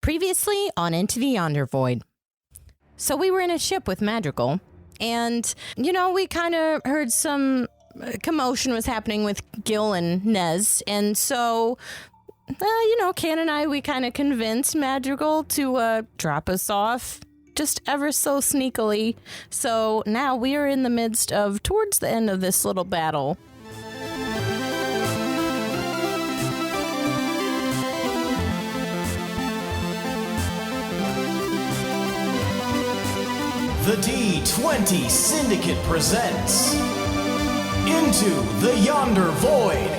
Previously on Into the Yonder Void. So we were in a ship with Madrigal, and, we kind of heard some commotion was happening with Gil and Nez, and so, Can and I, we kind of convinced Madrigal to drop us off just ever so sneakily. So now we are in the midst of, towards the end of this little battle. The D20 Syndicate presents Into the Yonder Void.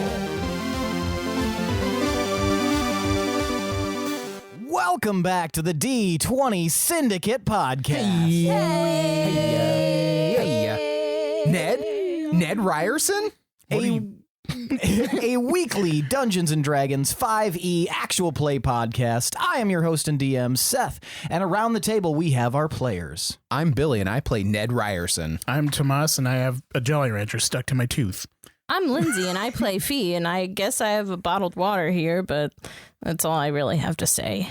Welcome back to the D20 Syndicate podcast. Hey. Ned Ryerson? A weekly Dungeons & Dragons 5e actual play podcast. I am your host and DM, Seth, and around the table we have our players. I'm Billy, and I play Ned Ryerson. I'm Tomas, and I have a Jolly Rancher stuck to my tooth. I'm Lindsay, and I play Fee, and I guess I have a bottled water here, but that's all I really have to say.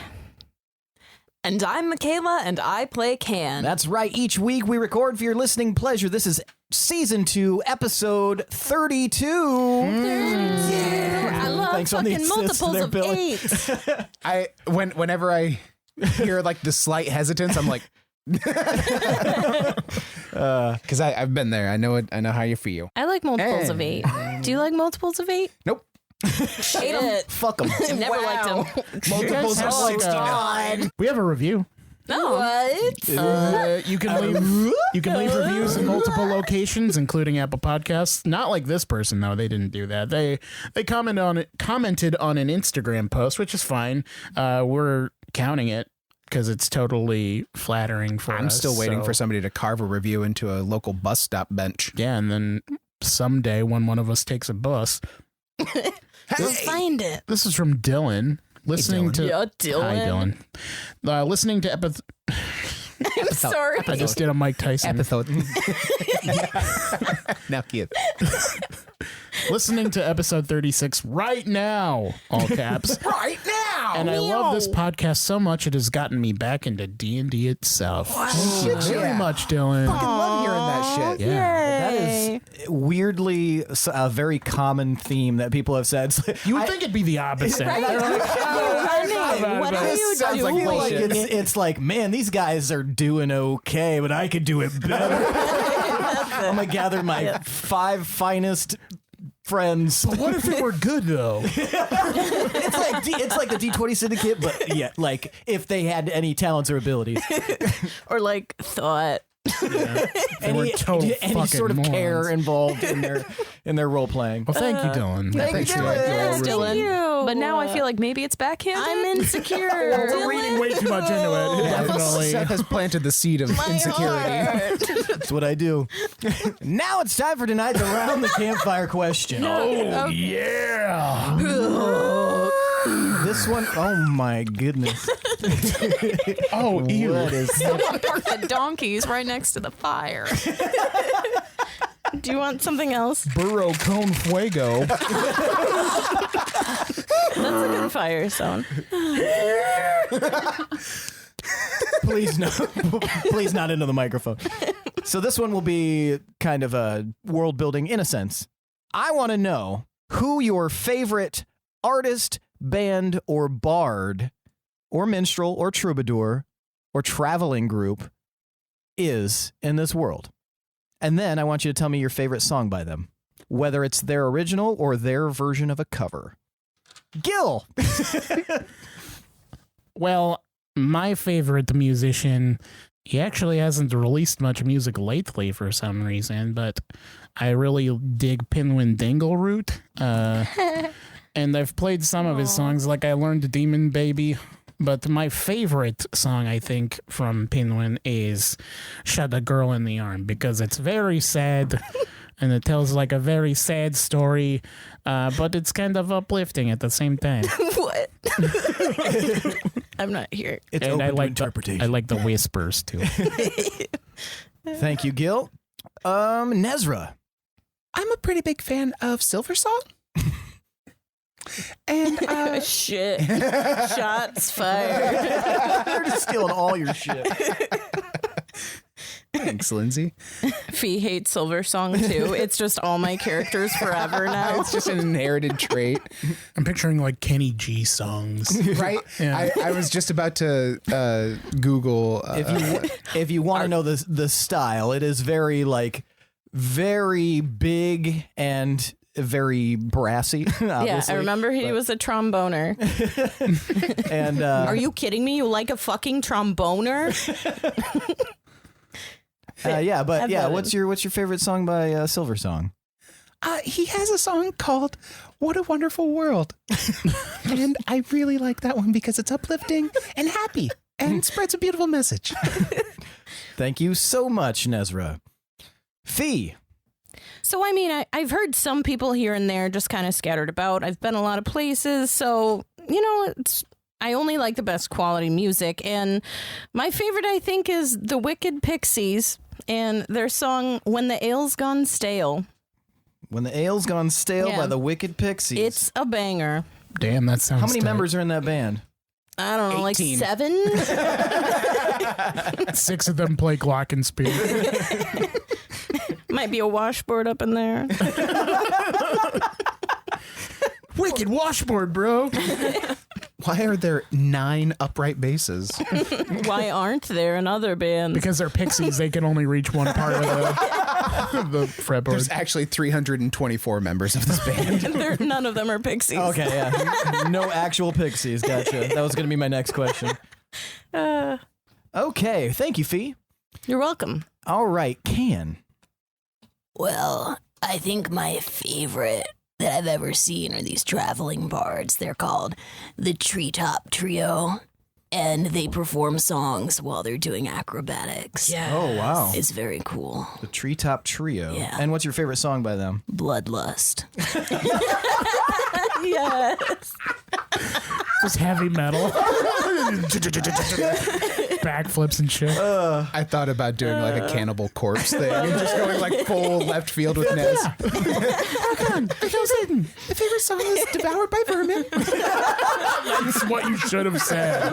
And I'm Michaela, and I play Can. That's right. Each week we record for your listening pleasure. This is Season 2, Episode 32. Yeah. I love Thanks on the fucking assist multiples there, of Billy. 8. Whenever I hear like the slight hesitance, I'm like, because I've been there. I know it. I know how you feel. I like multiples of 8. Do you like multiples of 8? Nope. Hate them. Fuck them. Never liked them. Multiples of 69. We have a review. No. What? You can leave reviews in multiple locations, including Apple Podcasts. Not like this person though; they didn't do that. They commented on an Instagram post, which is fine. We're counting it because it's totally flattering for us. I'm still waiting so. for somebody to carve a review into a local bus stop bench. Yeah, and then someday when one of us takes a bus, We'll find it. this is from Dylan. Listening to Yeah, Dylan. Hi, Dylan. Listening to I'm sorry. I just did a Mike Tyson. Episode. Now, kid. Listening to episode 36 right now, all caps. Right now. And I love this podcast so much it has gotten me back into D&D itself. Thank you very much, Dylan. I love hearing that shit. Yeah. That is weirdly a very common theme that people have said. You would think it'd be the opposite. What are you Sounds like doing? bullshit. It's like, man, these guys are doing okay, but I could do it better. I'm gonna gather my 5 finest friends. But what if it were good, though? It's like the D20 Syndicate, but yeah, like if they had any talents or abilities, Or like thought. any sort of care involved in their role playing. Well, thank you, Dylan. Thank you, Thanks, Dylan. Thank you. But now I feel like maybe it's backhanded. I'm insecure. We're reading way too much into it. Definitely. Seth has planted the seed of insecurity. That's what I do. Now it's time for tonight's around the campfire question. Oh, yeah. This one, oh my goodness. Oh, ew. What is Someone parked the donkeys right next to the fire. Do you want something else? Burro con fuego. That's a good fire sound. Please no, please not into the microphone. So this one will be kind of a world building in a sense. I want to know who your favorite artist, band, or bard, or minstrel, or troubadour, or traveling group is in this world. And then I want you to tell me your favorite song by them, whether it's their original or their version of a cover. Gil! Well, my favorite musician, he actually hasn't released much music lately for some reason, but I really dig Pinwin Dingleroot. And I've played some of his songs, like I learned Demon Baby. But my favorite song, I think, from Pinwin is Shut a Girl in the Arm, because it's very sad and it tells like a very sad story, but it's kind of uplifting at the same time. What? I'm not here. It's And open I to like interpretation. I like the whispers too. Thank you, Gil. Nezra. I'm a pretty big fan of Silver Song. And Shit. Shots fired. They're just stealing all your shit. thanks, Lindsay. Fee hates Silver Song too. It's just all my characters forever now. It's just an inherited trait, I'm picturing like Kenny G songs. right? Yeah. I was just about to Google. If you want to know the style, it is very big and very brassy. Yeah, Obviously. I remember he was a tromboner. And Are you kidding me? You like a fucking tromboner? what's your favorite song by Silver Song? He has a song called "What a Wonderful World," and I really like that one because it's uplifting and happy and spreads a beautiful message. Thank you so much, Nezra. Fee. So, I mean, I've heard some people here and there just kind of scattered about. I've been a lot of places, so, I only like the best quality music. And my favorite, I think, is the Wicked Pixies and their song, When the Ale's Gone Stale. When the Ale's Gone Stale Yeah. by the Wicked Pixies. It's a banger. Damn, that sounds How many tight. members are in that band? I don't know, 18. like 7? 6 of them play glockenspiel. Might be a washboard up in there. Wicked washboard, bro. Why are there 9 upright basses? Why aren't there in other bands? Because they're pixies, they can only reach one part of the fretboard. There's actually 324 members of this band. None of them are pixies. Okay, yeah. No actual Pixies. Gotcha. That was going to be my next question. Okay, thank you, Fee. You're welcome. All right, Can. Well, I think my favorite that I've ever seen are these traveling bards. They're called the Treetop Trio, and they perform songs while they're doing acrobatics. Yeah. Oh, wow. It's very cool. The Treetop Trio. Yeah. And what's your favorite song by them? Bloodlust. Yes. Just heavy metal. Backflips and shit. I thought about doing like a Cannibal Corpse thing and just going like full left field with Nez. The favorite song is Devoured by Vermin. That's what you should have said.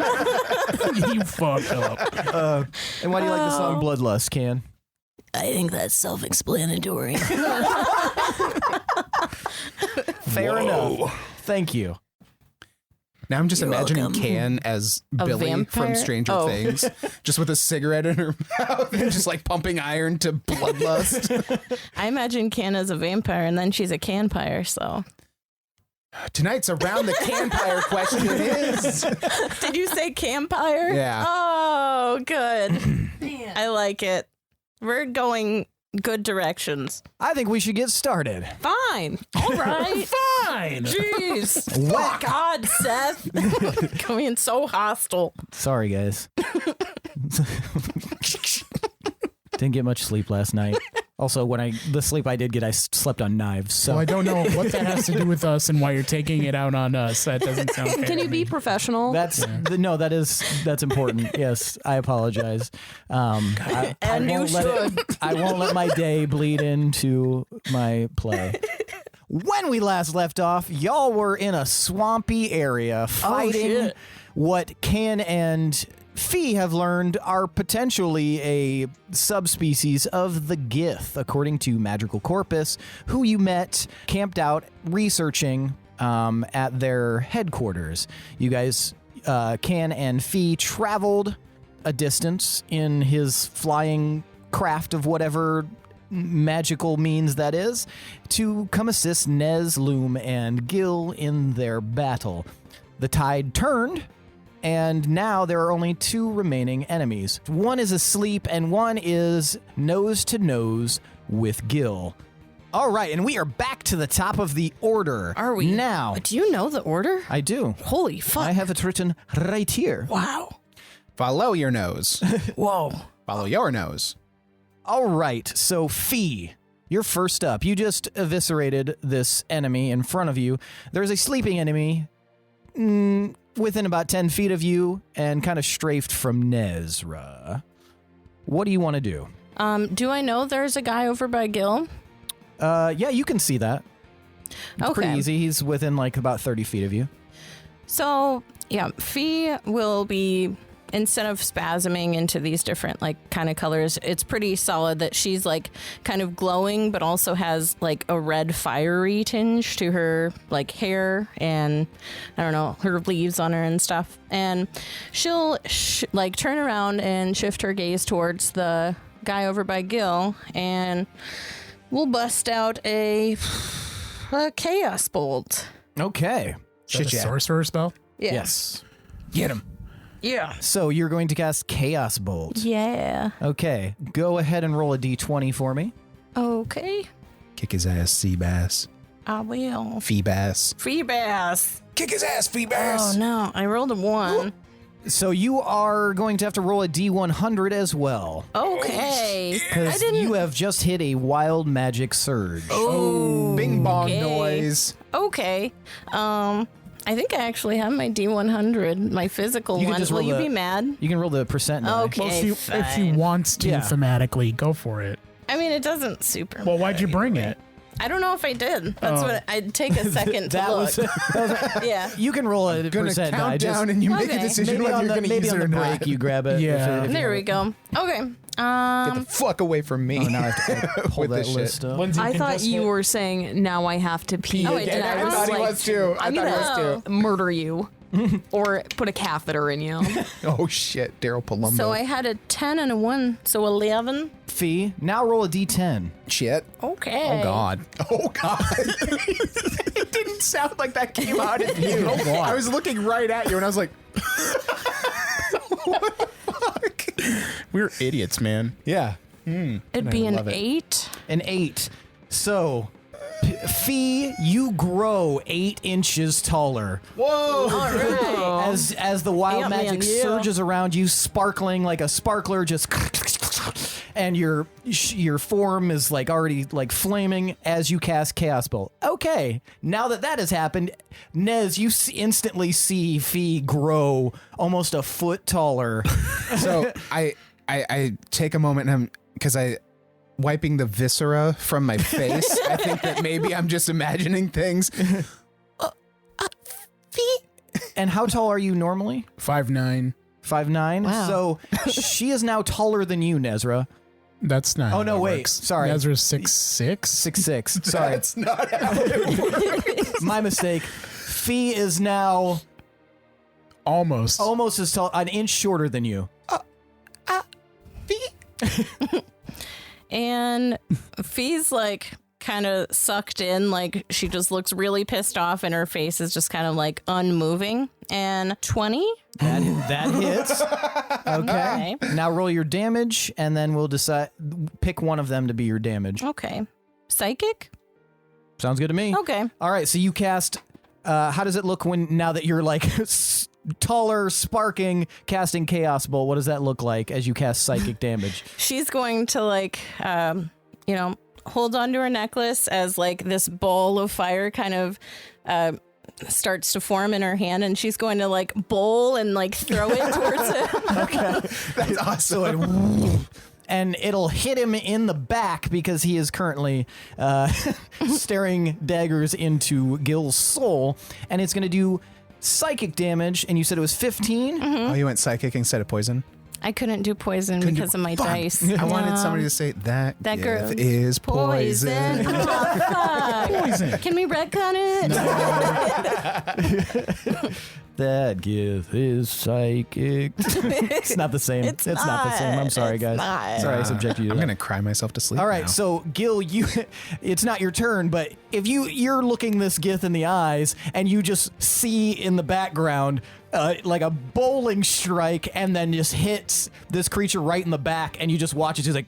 You fucked up. And why do you like the song Bloodlust, Can? I think that's self-explanatory. Fair enough. Thank you. Now I'm just You're imagining welcome. Can as A Billy vampire? from Stranger Oh. Things, just with a cigarette in her mouth and just like pumping iron to Bloodlust. I imagine Can as a vampire, and then she's a canpire, so. Tonight's Around the Campfire question is... Did you say campfire? Yeah. Oh, good. I like it. We're going good directions. I think we should get started. Fine. All right. Fine. Jeez. What? God, Seth. Coming so hostile. Sorry, guys. Didn't get much sleep last night. Also, the sleep I did get, I slept on knives. So So I don't know what that has to do with us and why you're taking it out on us. That doesn't sound fair. Can you to be me. professional? that's that's important. Yes, I apologize. I won't let my day bleed into my play. When we last left off, y'all were in a swampy area fighting shit. what Can and Fee have learned are potentially a subspecies of the Gith, according to Magical Corpus, who you met camped out researching at their headquarters. You guys, Can and Fee, traveled a distance in his flying craft of whatever magical means that is, to come assist Nez, Loom, and Gil in their battle. The tide turned, and now there are only 2 remaining enemies. One is asleep, and one is nose to nose with Gil. All right, and we are back to the top of the order. Are we? Now, Do you know the order? I do. Holy fuck. I have it written right here. Wow. Follow your nose. Whoa. Follow your nose. All right, so Fee, you're first up. You just eviscerated this enemy in front of you. There's a sleeping enemy within about 10 feet of you and kind of strafed from Nezra. What do you want to do? Do I know there's a guy over by Gil? Yeah, you can see that. It's pretty easy. He's within like about 30 feet of you. So, yeah, Fee will be, instead of spasming into these different like kind of colors, it's pretty solid that she's like kind of glowing, but also has like a red fiery tinge to her like hair and I don't know, her leaves on her and stuff. And she'll like turn around and shift her gaze towards the guy over by Gil, and we'll bust out a chaos bolt. Okay. Is that a sorcerer spell? Yeah. Yes. Get him. Yeah. So you're going to cast Chaos Bolt. Yeah. Okay. Go ahead and roll a d20 for me. Okay. Kick his ass, Seabass. I will. Feebass. Feebass. Kick his ass, Oh Feebass. no, I rolled a 1. So you are going to have to roll a d100 as well. Okay. Because you have just hit a wild magic surge. Oh. Bing bong Okay. noise. Okay. I think I actually have my D100, my physical You can one. just Will roll you the- be mad? You can roll the percent die. Okay. Well, if she wants to Yeah. thematically, go for it. I mean, it doesn't super. Well, why'd you bring it? I don't know if I did. That's what I'd take a second to That look. was, Yeah. you can roll a Gonna percent die. count Just down and you make a Okay. decision maybe whether on you're the, going to maybe use on it the or break not. you grab it. Yeah. if you There want we it. go. Okay. Get the fuck away from me. Oh, now I have to pull With that this shit. list up. Lindsay, I can thought just you hit- were saying now I have to pee. Oh, wait, did I? And was thought he like, was too. I'm gonna murder you or put a catheter in you. Oh shit, Daryl Palumbo. So I had a 10 and a 1, so 11. Fee, now roll a d10. shit. Okay. Oh god. Oh god. It didn't sound like that came out of you. Oh, God. I was looking right at you and I was like, what the fuck? We're idiots, man. Yeah. It'd be an love it. 8. An 8. So, Fee, you grow 8 inches taller. Whoa. All right. As the wild Yeah, magic man, yeah. surges around you, sparkling like a sparkler, just and your form is like already like flaming as you cast Chaos Bolt. Okay, now that has happened, Nez, you instantly see Fee grow almost a foot taller. So I take a moment and because I wiping the viscera from my face. I think that maybe I'm just imagining things. And how tall are you normally? 5'9". 5'9". Wow. So she is now taller than you, Nezra. That's not. Oh, how no, that wait. works. Sorry. Ezra's 6'6". 6'6". Sorry, That's not how it works. my mistake. Fee is now Almost. almost as tall, an inch shorter than you. And Fee's like kind of sucked in, like she just looks really pissed off and her face is just kind of like unmoving. And 20? That hits. Okay. Okay. Now roll your damage, and then we'll decide. Pick one of them to be your damage. Okay. Psychic? Sounds good to me. Okay. All right. So you cast. How does it look now that you're like taller, sparking, casting Chaos Bolt? What does that look like as you cast psychic damage? She's going to like, hold on to her necklace as like this ball of fire kind of starts to form in her hand, and she's going to like bowl and like throw it towards him. That's awesome. And it'll hit him in the back because he is currently staring daggers into Gil's soul, and it's going to do psychic damage. And you said it was 15. Oh, you went psychic instead of poison? I couldn't do poison because of my Fuck. dice. I wanted somebody to say that. That Gith girl is poison. Oh, fuck. Poison. Can we retcon it? That Gith is psychic. It's not the same. It's not the same. I'm sorry, It's guys. not. Sorry, I subjected you to I'm that. gonna cry myself to sleep. All right, now. so Gil, it's not your turn, but if you're looking this Gith in the eyes and you just see in the background like a bowling strike and then just hits this creature right in the back, and you just watch it, he's like,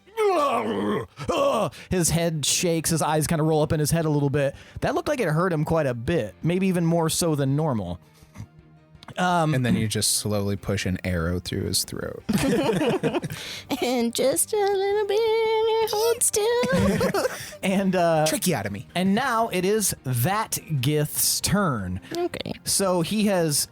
his head shakes, his eyes kind of roll up in his head a little bit. That looked like it hurt him quite a bit, maybe even more so than normal. And then you just slowly push an arrow through his throat. And just a little bit, hold still. And Tracheotomy. and now it is that Gith's turn. Okay. So he has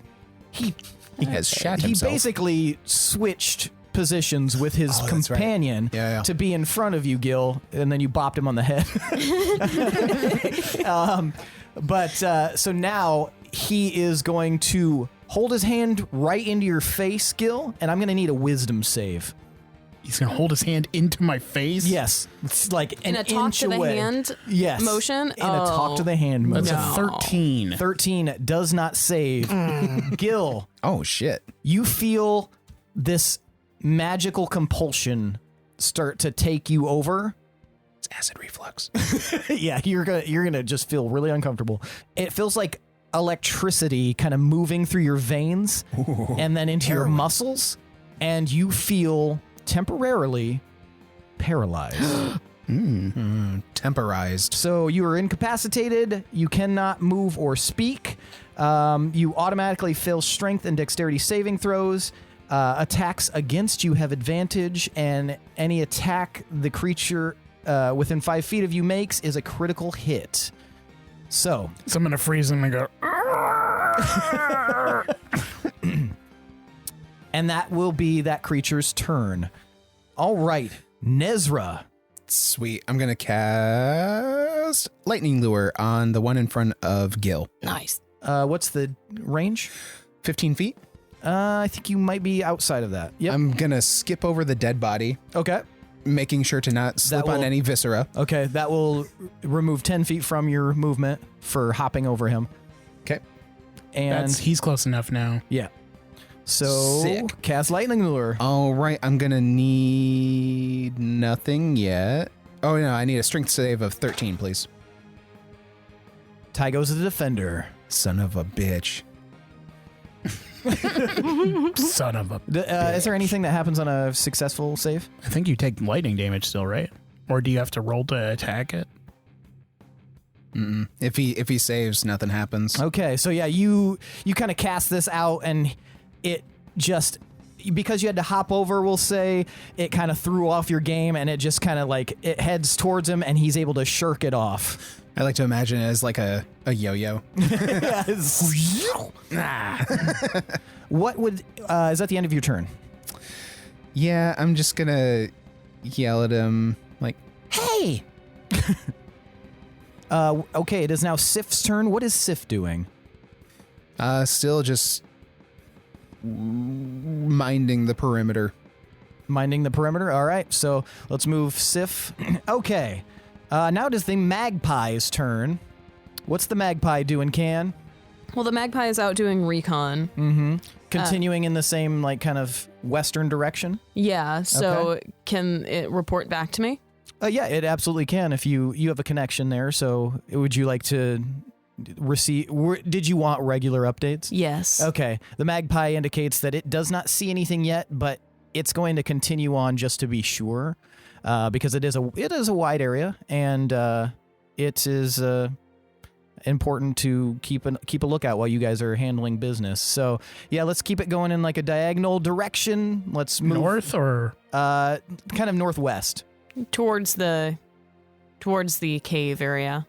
He has shat he himself. basically switched positions with his Oh, that's right. companion Yeah. to be in front of you, Gil, and then you bopped him on the head. But so now he is going to hold his hand right into your face, Gil, and I'm going to need a wisdom save. He's going to hold his hand into my face? Yes. It's like In an a talk inch to the away. hand Yes. motion? In a talk to the hand That's motion. a 13. 13 does not save. Gil, Oh, shit. you feel this magical compulsion start to take you over. It's acid reflux. Yeah, you're gonna just feel really uncomfortable. It feels like electricity kind of moving through your veins and then into your muscles, and you feel temporarily paralyzed. Temporized. So you are incapacitated. You cannot move or speak. You automatically fail strength and dexterity saving throws. Attacks against you have advantage, and any attack the creature within 5 feet of you makes is a critical hit. So I'm going to freeze him and go, and that will be that creature's turn. All right, Nezra. Sweet. I'm going to cast Lightning Lure on the one in front of Gil. Nice. What's the range? 15 feet. I think you might be outside of that. Yep. I'm going to skip over the dead body, Okay. making sure to not slip on will- any viscera. Okay, that will remove 10 feet from your movement for hopping over him. Okay. And he's close enough now. yeah. So Sick. cast Lightning Lure. All right. I'm going to need nothing yet. Oh, no. I need a strength save of 13, please. Ty goes to the defender. Son of a bitch. Son of a... Is there anything that happens on a successful save? I think you take lightning damage still, right? Or do you have to roll to attack it? Mm-mm. If he saves, nothing happens. Okay, so yeah, you kind of cast this out, and it just, because you had to hop over, we'll say, it kind of threw off your game, and it just kind of like, it heads towards him, and he's able to shirk it off. I like to imagine it as like a yo-yo. What would, is that the end of your turn? Yeah, I'm just going to yell at him like, hey! Okay, it is now Sif's turn. What is Sif doing? Still just minding the perimeter. Minding the perimeter? All right, so let's move Sif. Okay, now it is the magpie's turn. What's the magpie doing, Can? Well, the magpie is out doing recon. Mm-hmm. Continuing in the same, like, kind of western direction? Yeah, so can it report back to me? Yeah, it absolutely can if you have a connection there. So would you like to receive, did you want regular updates? Yes. Okay. The magpie indicates that it does not see anything yet, but it's going to continue on just to be sure, because it is a wide area, and it is important to keep a lookout while you guys are handling business. So yeah, let's keep it going in like a diagonal direction. Let's move North or? kind of northwest. Towards the cave area.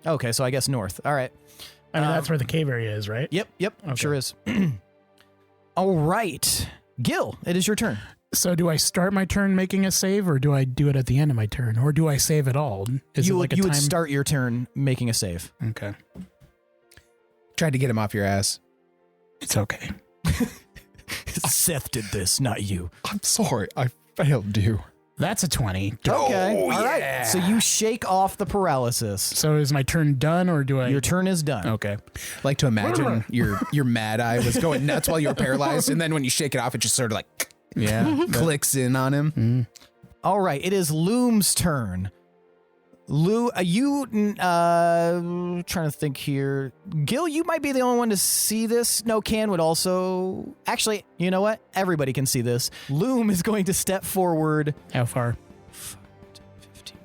Okay, so I guess north. All right. I mean, that's where the cave area is, right? Yep, Okay. sure is. All right. Gil, it is your turn. So do I start my turn making a save, or do I do it at the end of my turn, or do I save at all? Is You it like a would time? start your turn making a save. Okay. Tried to get him off your ass. It's okay. Seth did this, not you. I'm sorry. I failed you. That's a 20. Okay. All right. So you shake off the paralysis. So is my turn done, or do I? Your turn is done. Okay. Like to imagine your mad eye was going nuts while you were paralyzed, and then when you shake it off, it just sort of like clicks in on him. All right. It is Loom's turn. Lou, trying to think here. Gil, you might be the only one to see this. No, Can would also. Actually, you know what? Everybody can see this. Loom is going to step forward How far?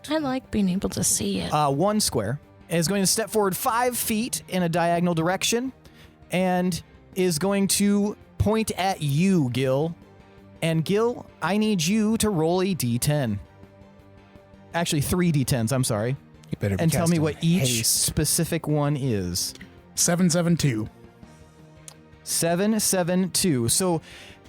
I like being able to see it. 1 square. Is going to step forward 5 feet in a diagonal direction, and is going to point at you, Gil. And Gil, I need you to roll a d10. Actually, 3 d10s, I'm sorry. You better be And tell me casting what each haste. specific one is. 772. 772. So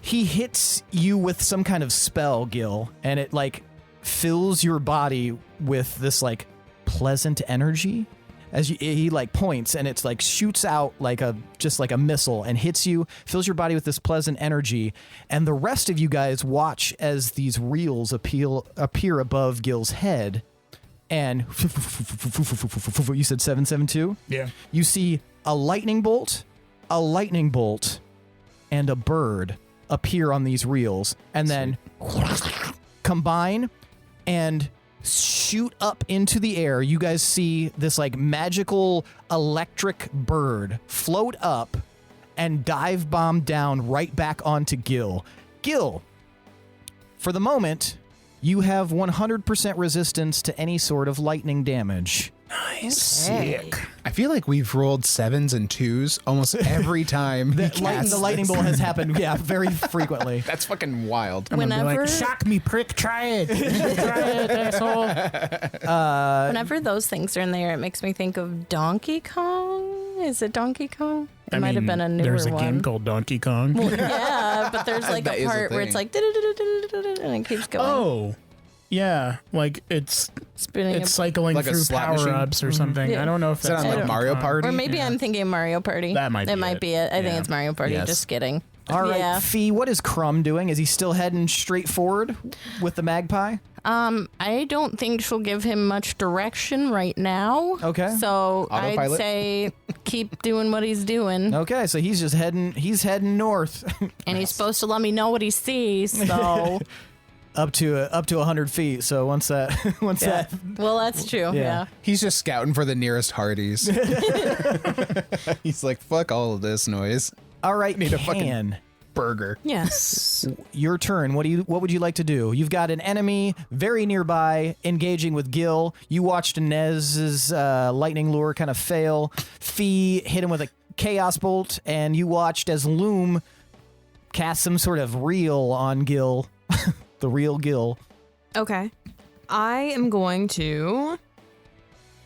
he hits you with some kind of spell, Gil, and it like fills your body with this like pleasant energy as he like points, and it's like shoots out like a missile and hits you, fills your body with this pleasant energy, and the rest of you guys watch as these reels appear above Gil's head, and you said 772? Yeah. You see a lightning bolt, and a bird appear on these reels, and then combine and shoot up into the air. You guys see this like magical electric bird float up and dive bomb down right back onto Gil. Gil, for the moment, you have 100% resistance to any sort of lightning damage. Nice. Sick. I feel like we've rolled 7s and 2s almost every time. The lightning bolt has happened, very frequently. That's fucking wild. I'm gonna be Whenever- like, shock me, prick, try it. Try it, asshole. Whenever those things are in there, it makes me think of Donkey Kong. Is it Donkey Kong? It might have been a newer There's a one. game called Donkey Kong. Well, yeah, but there's like That a is a part where it's thing. like and it keeps going. Oh, yeah, like it's Spinning cycling Like a through slot machine? power-ups or something. Yeah. I don't know if Is that that's on like don't- Mario Party? Or maybe I'm thinking Mario Party. That might be It might it. be it. I think Yeah. it's Mario Party. Yes. Just kidding. All right, Yeah. Fee, what is Crumb doing? Is he still heading straight forward with the magpie? I don't think she'll give him much direction right now. Okay. So I'd Autopilot? say keep doing what he's doing. Okay, so he's heading north. And he's supposed to let me know what he sees. So, up to 100 feet. So once that well, that's true. Yeah. He's just scouting for the nearest Hardee's. He's like, fuck all of this noise. all right, Need a Can, fucking burger. Yes. your turn. What would you like to do? You've got an enemy very nearby engaging with Gil. You watched Nez's lightning lure kind of fail. Fee hit him with a chaos bolt, and you watched as Loom cast some sort of reel on Gil, the real Gil. Okay. I am going to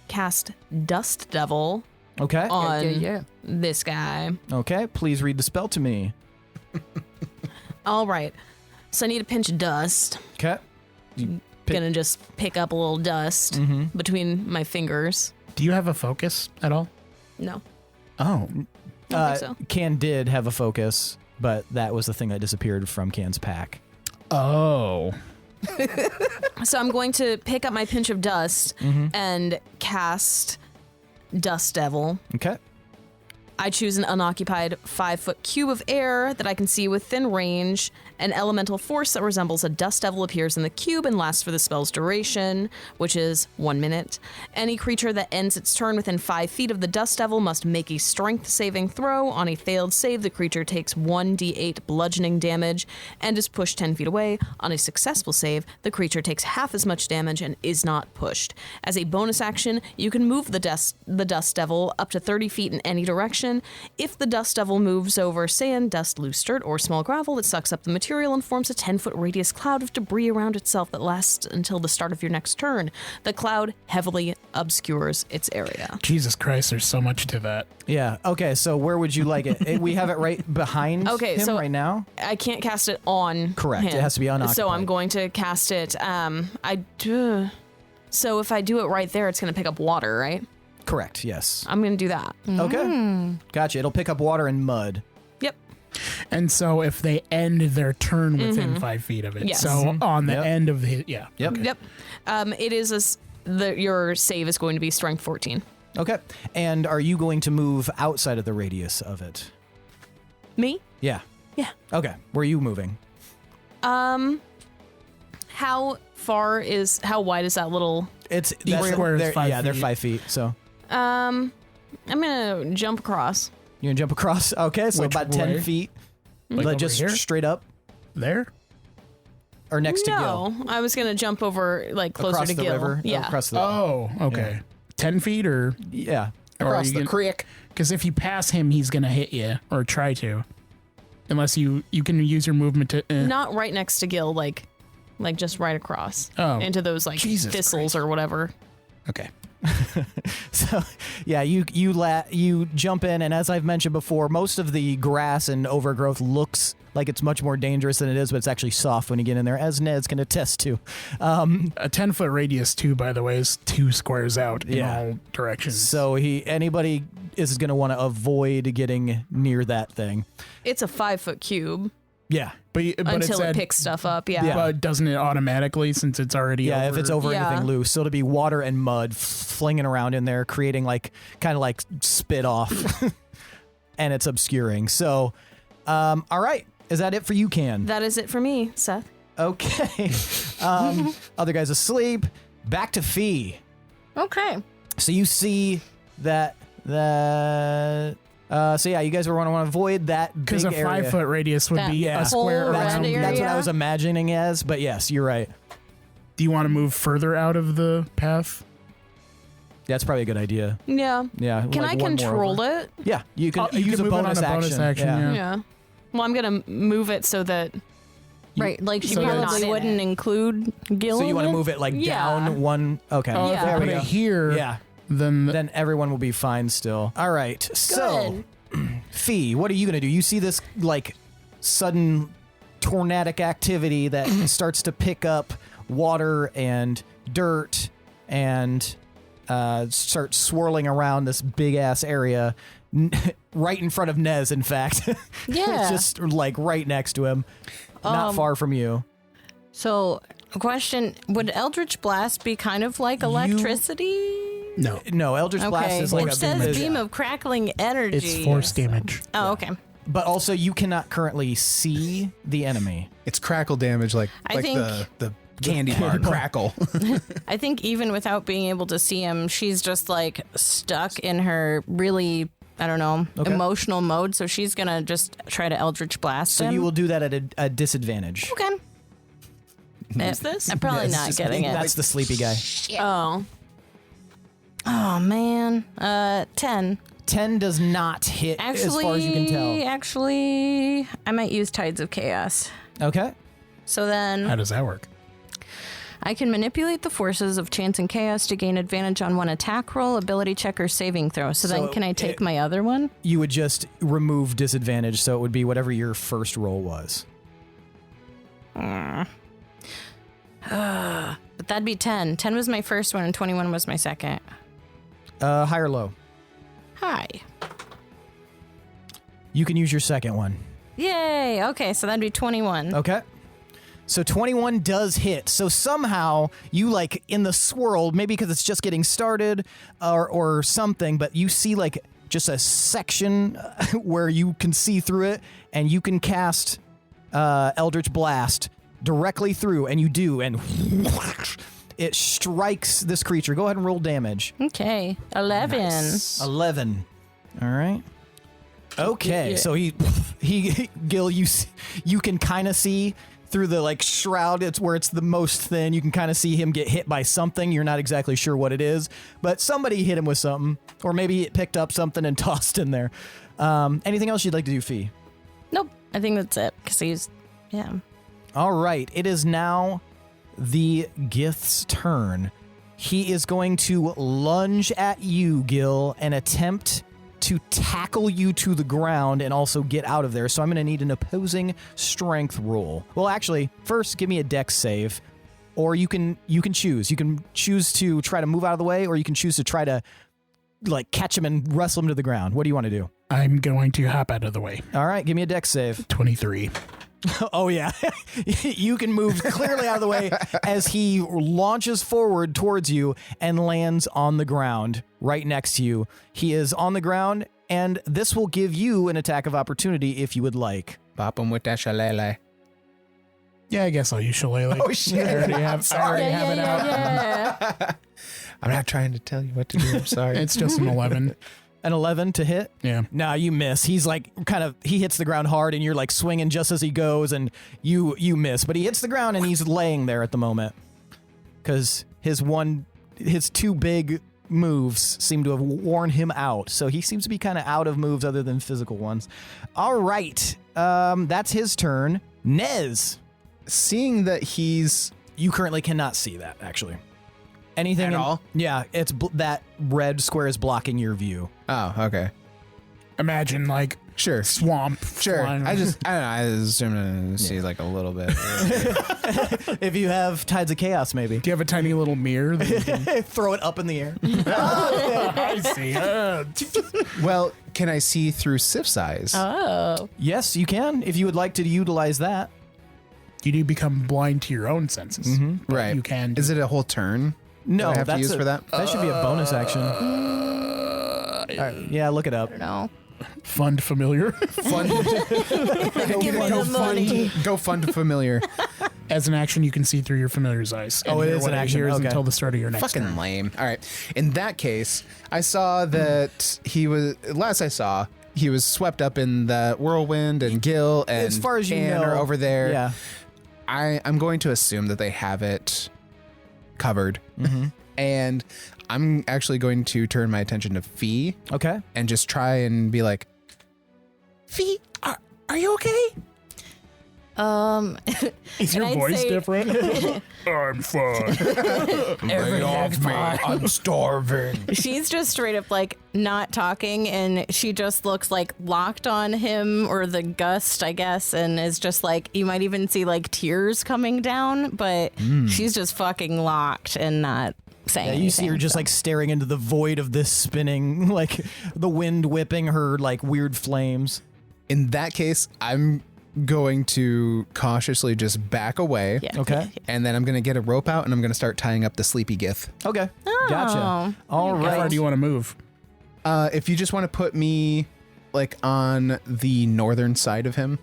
cast Dust Devil Okay. on this guy. Okay. Please read the spell to me. All right. So I need a pinch of dust. Okay. Gonna just pick up a little dust between my fingers. Do you have a focus at all? No. Oh, I don't think so. Can did have a focus, but that was the thing that disappeared from Can's pack. oh. So I'm going to pick up my pinch of dust and cast Dust Devil. Okay. I choose an unoccupied 5-foot cube of air that I can see within range. An elemental force that resembles a dust devil appears in the cube and lasts for the spell's duration, which is 1 minute. Any creature that ends its turn within 5 feet of the dust devil must make a strength saving throw. On a failed save, the creature takes 1d8 bludgeoning damage and is pushed 10 feet away. On a successful save, the creature takes half as much damage and is not pushed. As a bonus action, you can move the dust devil up to 30 feet in any direction. If the dust devil moves over sand, dust, loose dirt, or small gravel, it sucks up the material and forms a 10-foot radius cloud of debris around itself that lasts until the start of your next turn. The cloud heavily obscures its area. Jesus Christ, there's so much to that. Yeah. Okay. So where would you like it? We have it right behind Okay, him so right now. I can't cast it on Correct. him. It has to be unoccupied. So I'm going to cast it. So if I do it right there, it's going to pick up water, right? Correct. Yes. I'm going to do that. Okay. Gotcha. It'll pick up water and mud. Yep. And so if they end their turn within 5 feet of it, Yes. so on the Yep. end of the yeah, Yep. okay. Yep. It is your save is going to be strength 14. Okay. And are you going to move outside of the radius of it? Me? Yeah. Yeah. Okay. Where are you moving? How wide is that little? It's Each square is they're- 5 Yeah, they're feet. 5 feet. So I'm gonna jump across. you're gonna jump across. Okay. So Which about 10 way? feet. Like Like over just here? straight up There? or next to Gil. No, I was gonna jump over like closer Across to the Gil. river. Yeah. Across the. Oh, okay. 10 feet or Yeah. Across the creek. because if you pass him, he's gonna hit you or try to, unless you can use your movement to. Not right next to Gil, like just right across Oh, into those like Jesus thistles or whatever. Okay. So, yeah, you jump in, and as I've mentioned before, most of the grass and overgrowth looks like it's much more dangerous than it is, but it's actually soft when you get in there, as Ned's can attest to. A 10-foot radius, too, by the way, is 2 squares out in all directions. So anybody is going to want to avoid getting near that thing. It's a 5-foot cube Yeah. But until it it picks stuff up. Yeah. But doesn't it automatically since it's already over? If it's over Yeah. anything loose. So it'll be water and mud flinging around in there, creating kind of like spit off. And it's obscuring. So, all right. Is that it for you, Can? That is it for me, Seth. Okay. Other guys asleep. Back to Fee. Okay. So you see that so yeah, you guys want to avoid that big Because a area. 5-foot radius would That be Yeah. a square whole That's, around. red area. that's what I was imagining as, but yes, you're right. Do you want to move further out of the path? That's probably a good idea. Yeah. Yeah. Can I control it? Yeah, you can You use can a move it bonus on a action. bonus action, Yeah. yeah. Yeah. Well, I'm going to move it so that Right. Like she So that's- probably Not in wouldn't it. include Gil. So you want to in it? move it like Yeah. down one? Okay. Oh, if there I we put go. it here, Yeah. then Then everyone will be fine still. All right. So, Fee, what are you going to do? You see this like sudden tornadic activity that starts to pick up water and dirt and start swirling around this big ass area right in front of Nez, in fact. Yeah. Just like right next to him, not far from you. So, question: would Eldritch Blast be kind of like electricity? no, No, Eldritch Blast Okay. is like It a says beam. beam of crackling energy. it's force damage. Oh, okay. But also, you cannot currently see the enemy. It's crackle damage, like I think- the candy bar crackle. I think even without being able to see him, she's just like stuck in her really, I don't know, Okay. emotional mode. So she's gonna just try to Eldritch Blast So him. you will do that at a disadvantage. Okay. Who's this? I'm probably Yes, not just getting it. That's the sleepy guy. Oh. Oh man. 10. 10 does not hit Actually, as far as you can tell. Actually, I might use Tides of Chaos. Okay. So then How does that work? I can manipulate the forces of chance and chaos to gain advantage on one attack roll, ability check, or saving throw. So then So can I take my other one? You would just remove disadvantage, so it would be whatever your first roll was. But that'd be 10. 10 was my first one and 21 was my second. High or low? Hi. You can use your second one. Yay. Okay, so that'd be 21. Okay. So 21 does hit. So somehow you like in the swirl, maybe because it's just getting started or something, but you see like just a section where you can see through it and you can cast Eldritch Blast directly through, and you do, and it strikes this creature. Go ahead and roll damage. Okay. 11. 11. All right. Okay, Yeah. so he Gil, you can kind of see through the like shroud. It's where it's the most thin. You can kind of see him get hit by something. You're not exactly sure what it is, but somebody hit him with something, or maybe it picked up something and tossed in there. Anything else you'd like to do, Fee? Nope. I think that's it. Because he's, yeah. All right, it is now the Gith's turn. He is going to lunge at you, Gil, and attempt to tackle you to the ground and also get out of there. So I'm going to need an opposing strength roll. Well, actually, first give me a dex save, or you can choose. You can choose to try to move out of the way, or you can choose to try to like catch him and wrestle him to the ground. What do you want to do? I'm going to hop out of the way. All right, give me a dex save. 23. Oh, yeah. You can move clearly out of the way as he launches forward towards you and lands on the ground right next to you. He is on the ground, and this will give you an attack of opportunity if you would like. Bop him with that shillelagh. Yeah, I guess I'll use Shillelagh. Oh, shit. I already have, I already have it out. Yeah. I'm not trying to tell you what to do. I'm sorry. It's just an 11. An 11 to hit? Yeah. Nah, you miss. He's like he hits the ground hard, and you're like swinging just as he goes, and you miss. But he hits the ground, and he's laying there at the moment because his two big moves seem to have worn him out. So he seems to be kind of out of moves other than physical ones. All right. That's his turn. Nez, Seeing that he's you currently cannot see that, actually. Anything At all? Yeah, it's that red square is blocking your view. Oh, okay. Imagine like Sure. swamp. Sure. flying I don't know. I assume to see like a little bit. If you have Tides of Chaos, maybe. Do you have a tiny little mirror? That you can, Throw it up in the air. I see. Well, can I see through Sif's eyes? Oh. Yes, you can, if you would like to utilize that. You do become blind to your own senses. Mm-hmm. but Right. You can. Is it a whole turn? No, I have to that's use for that? That should be a bonus action. All right, yeah, look it up. No. fund familiar? Fund. Give me the money. Go fund familiar. As an action, you can see through your familiar's eyes. Oh, and it hear is what an it action, hears okay. until the start of your next Fucking turn. lame. All right. In that case, I saw that he was. Last I saw, he was swept up in the whirlwind, and Gil and As far as you Ann know, are over there. Yeah. I'm going to assume that they have it covered, Mm-hmm. and I'm actually going to turn my attention to Fee Okay. and just try and be like, Fee, are you okay? Is your And I'd voice say- different? I'm fine. Lay off me. I'm starving. She's just straight up like not talking, and she just looks like locked on him or the gust, I guess, and is just like, you might even see like tears coming down, but she's just fucking locked and not saying Yeah, you see her anything, just so. like staring into the void of this spinning, like the wind whipping her like weird flames. In that case, I'm going to cautiously just back away. Yeah. Okay. And then I'm going to get a rope out and I'm going to start tying up the sleepy Gith. Okay. Gotcha. All How far right. do you want to move? If you just want to put me like on the northern side of him,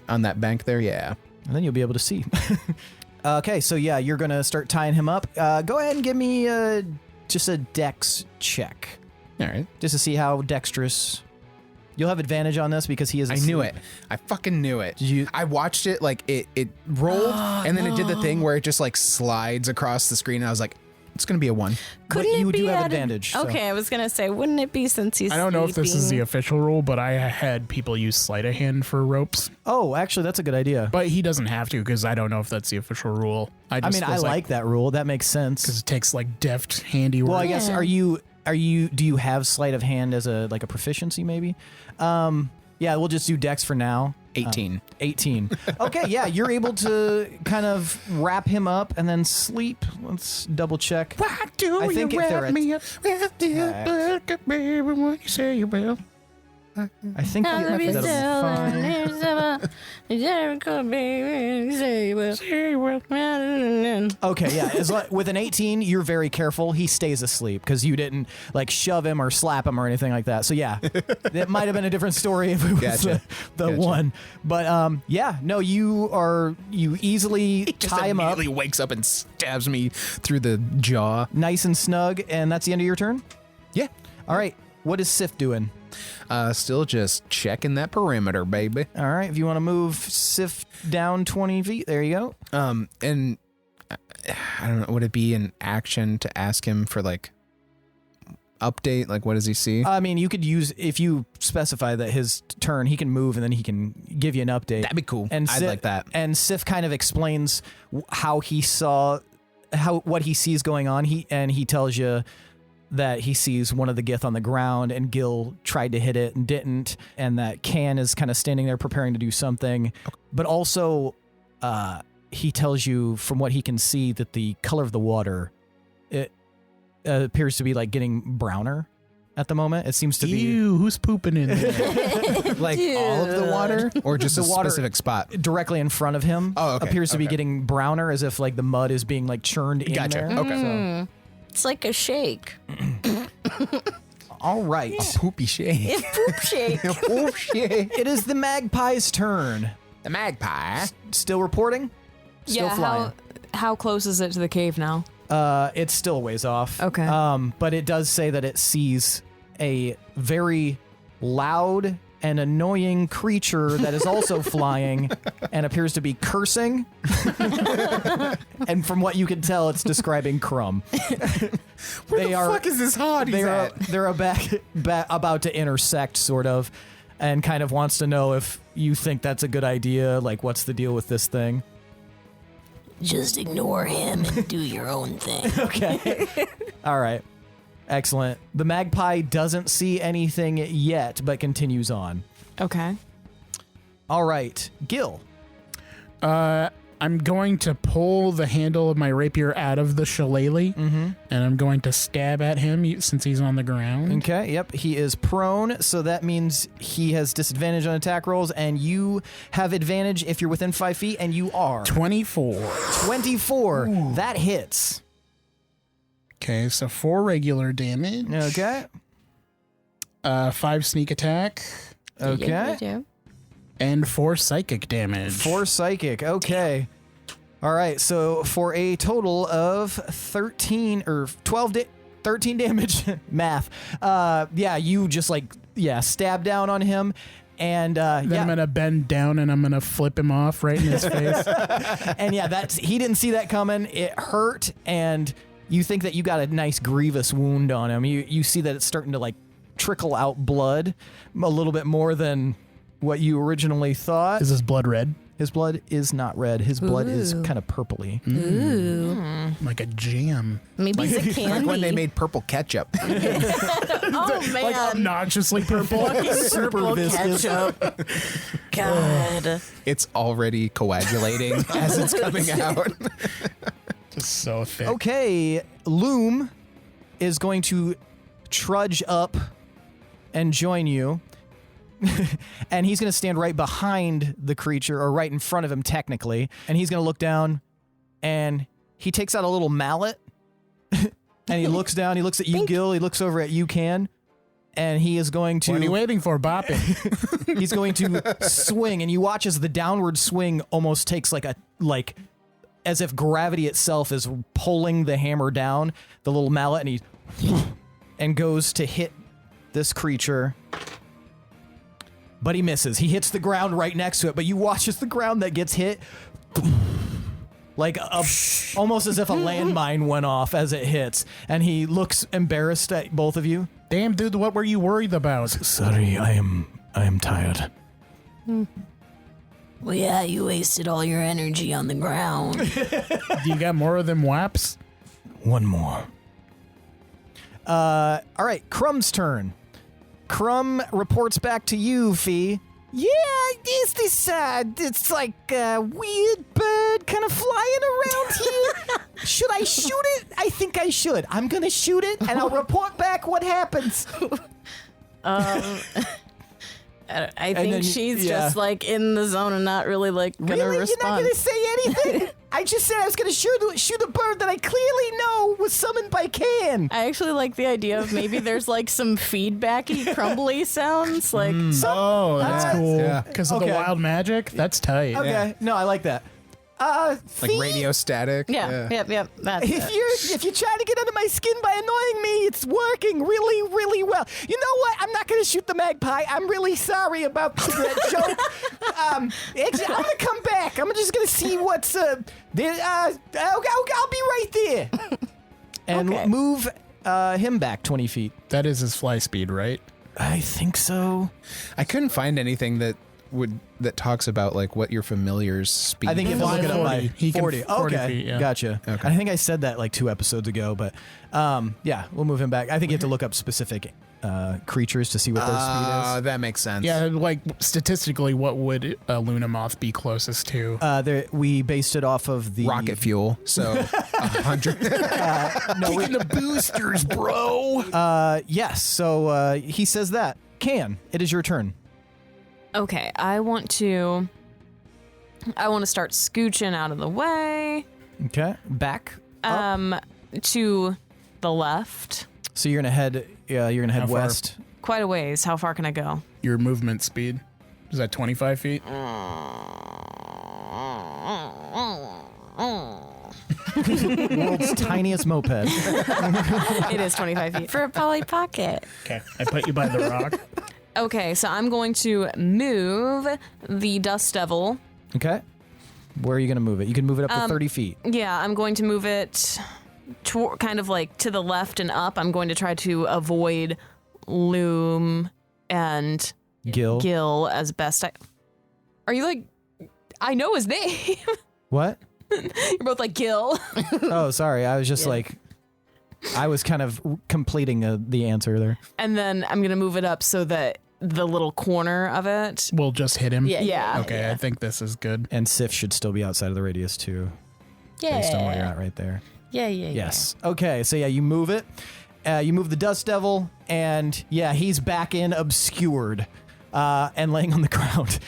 on that bank there, yeah. And then you'll be able to see. Okay, so yeah, you're going to start tying him up. Go ahead and give me just a dex check, All right. just to see how dexterous. You'll have advantage on this because he is I asleep. knew it. I fucking knew it. Did you- I watched it like it rolled and then it did the thing where it just like slides across the screen and I was like, it's going to be a 1. Couldn't But you it be do have at advantage, so- Okay, I was gonna say, wouldn't it be since he's I don't know if this is the sleeping? official rule, but I had people use sleight of hand for ropes. Oh, actually, that's a good idea. But he doesn't have to because I don't know if that's the official rule. I mean, I like that rule. That makes sense. because it takes like deft, handy work. Well, I guess Yeah. do you have sleight of hand as a proficiency maybe? Yeah, we'll just do dex for now. 18. 18. Okay, yeah, you're able to kind of wrap him up and then sleep. Let's double check. Why do I think you if they're wrap at- me up with your Alright. bucket, baby, when you say you will? I think I'll be that's still fine. and there's never- Jericho, baby, say you will. Say you will. Okay, yeah. With an 18, you're very careful. He stays asleep because you didn't like shove him or slap him or anything like that. So yeah, it might have been a different story if it was Gotcha. the Gotcha. one. But yeah, no, you easily Just tie him up immediately wakes up and stabs me through the jaw. nice and snug, and that's the end of your turn. Yeah. All right, what is Sif doing? Still just checking that perimeter, baby. All right, if you want to move Sif down 20 feet, there you go. And I don't know, would it be an action to ask him for like update? Like, what does he see? I mean, you could use, if you specify that his turn, he can move and then he can give you an update. That'd be cool. And I'd Sif, like that. And Sif kind of explains how he saw, what he sees going on. He tells you that he sees one of the Gith on the ground and Gil tried to hit it and didn't, and that Can is kind of standing there preparing to do something. But also, he tells you from what he can see that the color of the water, it appears to be like getting browner at the moment. It seems to be Ew, who's pooping in there? Like all of the water or just The a water- specific spot? directly in front of him. Oh, okay, Appears to be okay. getting browner, as if like the mud is being like churned in Gotcha. there. Okay. So, It's like a shake. all right. Poopy shade. It's poop shake. Oh shit. It is the magpie's turn. The magpie. Still reporting? Still Yeah, flying. how close is it to the cave now? It's still a ways off. Okay. But it does say that it sees a very loud and annoying creature that is also flying and appears to be cursing. And from what you can tell, it's describing Crumb. Where the fuck is this hod he's at? They're about to intersect, sort of, and kind of wants to know if you think that's a good idea. Like, what's the deal with this thing? just ignore him and do your own thing. Okay. All right. Excellent. The magpie doesn't see anything yet, but continues on. Okay. All right. Gil. I'm going to pull the handle of my rapier out of the shillelagh, and I'm going to stab at him since he's on the ground. Okay, yep. He is prone, so that means he has disadvantage on attack rolls, and you have advantage if you're within 5 feet, and you are. 24. 24. Ooh. That hits. Okay, so 4 regular damage. Okay. 5 sneak attack. Okay. And 4 psychic damage. 4 psychic. Okay. All right. So for a total of 13 or 13 damage, math. You just stab down on him. And then I'm going to bend down and I'm going to flip him off right in his face. And he didn't see that coming. It hurt. And you think that you got a nice grievous wound on him. You see that it's starting to trickle out blood a little bit more than what you originally thought. Is his blood red? His blood is not red. His blood is kind of purpley. Ooh. Like a jam. Maybe it's a candy. Like when they made purple ketchup. Oh, man. Like obnoxiously purple. Super viscous. Ketchup. God. It's already coagulating as it's coming out. Just so thick. Okay, Loom is going to trudge up and join you. And he's going to stand right behind the creature, or right in front of him technically, and he's going to look down, and he takes out a little mallet, and he looks down, he looks at you, Gil, he looks over at you, Can, and he is going to... What are you waiting for, Bop it? He's going to swing, and you watch as the downward swing almost takes as if gravity itself is pulling the hammer down, the little mallet, and goes to hit this creature. But he misses. He hits the ground right next to it, but you watch as the ground that gets hit, almost as if a landmine went off as it hits, and he looks embarrassed at both of you. Damn, dude, what were you worried about? Sorry, I am tired. Well, yeah, you wasted all your energy on the ground. Do you got more of them whaps? One more. All right, Crumb's turn. Crumb reports back to you, Fee. Yeah, is this, it's like a weird bird kind of flying around here? Should I shoot it? I think I should. I'm going to shoot it, and I'll report back what happens. I think she's just in the zone and not really gonna respond. You're not gonna say anything? I just said I was gonna shoot a bird that I clearly know was summoned by Can. I actually like the idea of maybe there's some feedbacky, crumbly sounds. Oh, that's cool. Because of the Okay. wild magic? That's tight. Okay, no, I like that. Like radio static. Yeah. Yep. That's If you're trying to get under my skin by annoying me, it's working really, really well. You know what? I'm not gonna shoot the magpie. I'm really sorry about that joke. Actually, I'm gonna come back. I'm just gonna see what's there. I'll be right there. And Okay. move him back 20 feet. That is his fly speed, right? I think so. I couldn't find anything that talks about what your familiar's speed. I think you have to look it up by 40. He can 40. 40 Okay, feet, yeah. Gotcha. Okay. I think I said that 2 episodes ago, but we'll move him back. I think you have to look up specific creatures to see what their speed is. That makes sense. Yeah, statistically, what would a Lunamoth be closest to? We based it off of the Rocket fuel. So 100. Taking the boosters, bro. Yes. So he says that. Can, it is your turn. Okay, I want to start scooching out of the way. Okay. Back. Up. To the left. So you're gonna head. Yeah, you're gonna head How far? west. Quite a ways. How far can I go? Your movement speed. Is that 25 feet? World's tiniest moped. It is 25 feet. for a Polly Pocket. Okay, I put you by the rock. Okay, so I'm going to move the Dust Devil. Okay. Where are you gonna move it? You can move it up to 30 feet. Yeah, I'm going to move it kind of to the left and up. I'm going to try to avoid Loom and Gil. as best I... Are you I know his name. What? You're both like Gil. Oh, sorry. I was just I was kind of completing the answer there. And then I'm going to move it up so that the little corner of it. We'll just hit him. Yeah. Okay, I think this is good. And Sif should still be outside of the radius too, based on where you're at right there. Yeah. Yes. Okay, so you move it. You move the Dust Devil, and he's back in obscured and laying on the ground.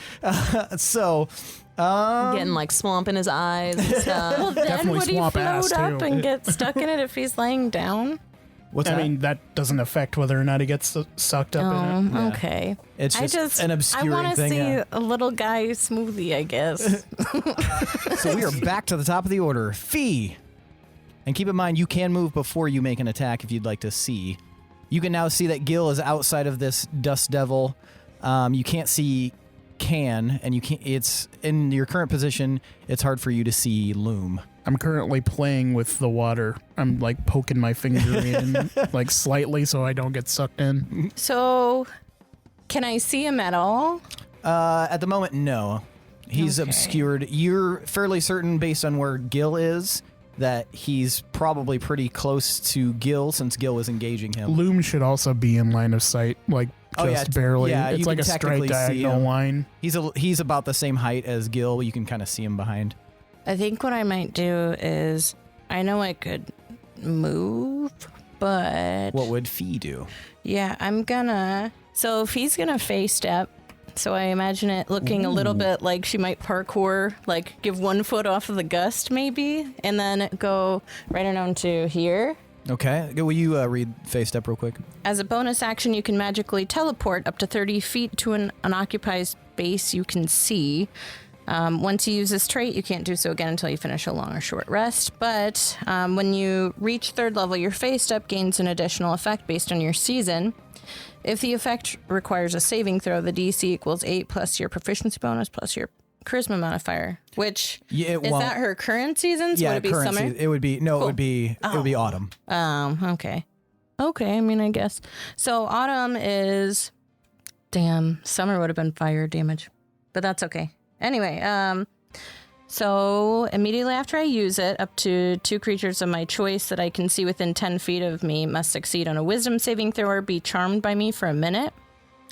Getting like swamp in his eyes and stuff. Well, then Definitely would he swamp float ass, up too. and get stuck in it if he's laying down? What's I that? mean, that doesn't affect whether or not he gets sucked up in it. Yeah. Okay. It's just an I obscuring want to thing. see yeah. a little guy smoothie, I guess. So we are back to the top of the order. Fee. And keep in mind, you can move before you make an attack if you'd like to see. You can now see that Gil is outside of this Dust Devil. You can't see Can, and you can't. It's in your current position. It's hard for you to see Loom. I'm currently playing with the water. I'm like poking my finger in like slightly so I don't get sucked in. So, can I see him at all? At the moment, no. He's Okay. obscured. You're fairly certain, based on where Gil is, that he's probably pretty close to Gil since Gil was engaging him. Loom should also be in line of sight, like Oh, just yeah, barely. yeah, you it's like can a straight technically see diagonal him. line. He's about the same height as Gil. You can kind of see him behind. I think what I might do is, I know I could move, but What would Fee do? yeah, I'm gonna. So if he's gonna face step, so I imagine it looking a little bit like she might parkour, like give 1 foot off of the gust maybe, and then go right around to here. Okay. Will you read Face Step real quick? As a bonus action, you can magically teleport up to 30 feet to an unoccupied space you can see. Once you use this trait, you can't do so again until you finish a long or short rest. But when you reach 3rd level, your Face Step gains an additional effect based on your season. If the effect requires a saving throw, the DC equals 8 plus your proficiency bonus plus your charisma modifier. Which Yeah, is that her current seasons? Would it be current summer? season. It would be no. It would be autumn. Okay. Okay, I mean, I guess. So autumn is, damn, summer would have been fire damage, but that's okay. Anyway, so immediately after I use it, up to 2 creatures of my choice that I can see within 10 feet of me must succeed on a wisdom saving throw or be charmed by me for a minute.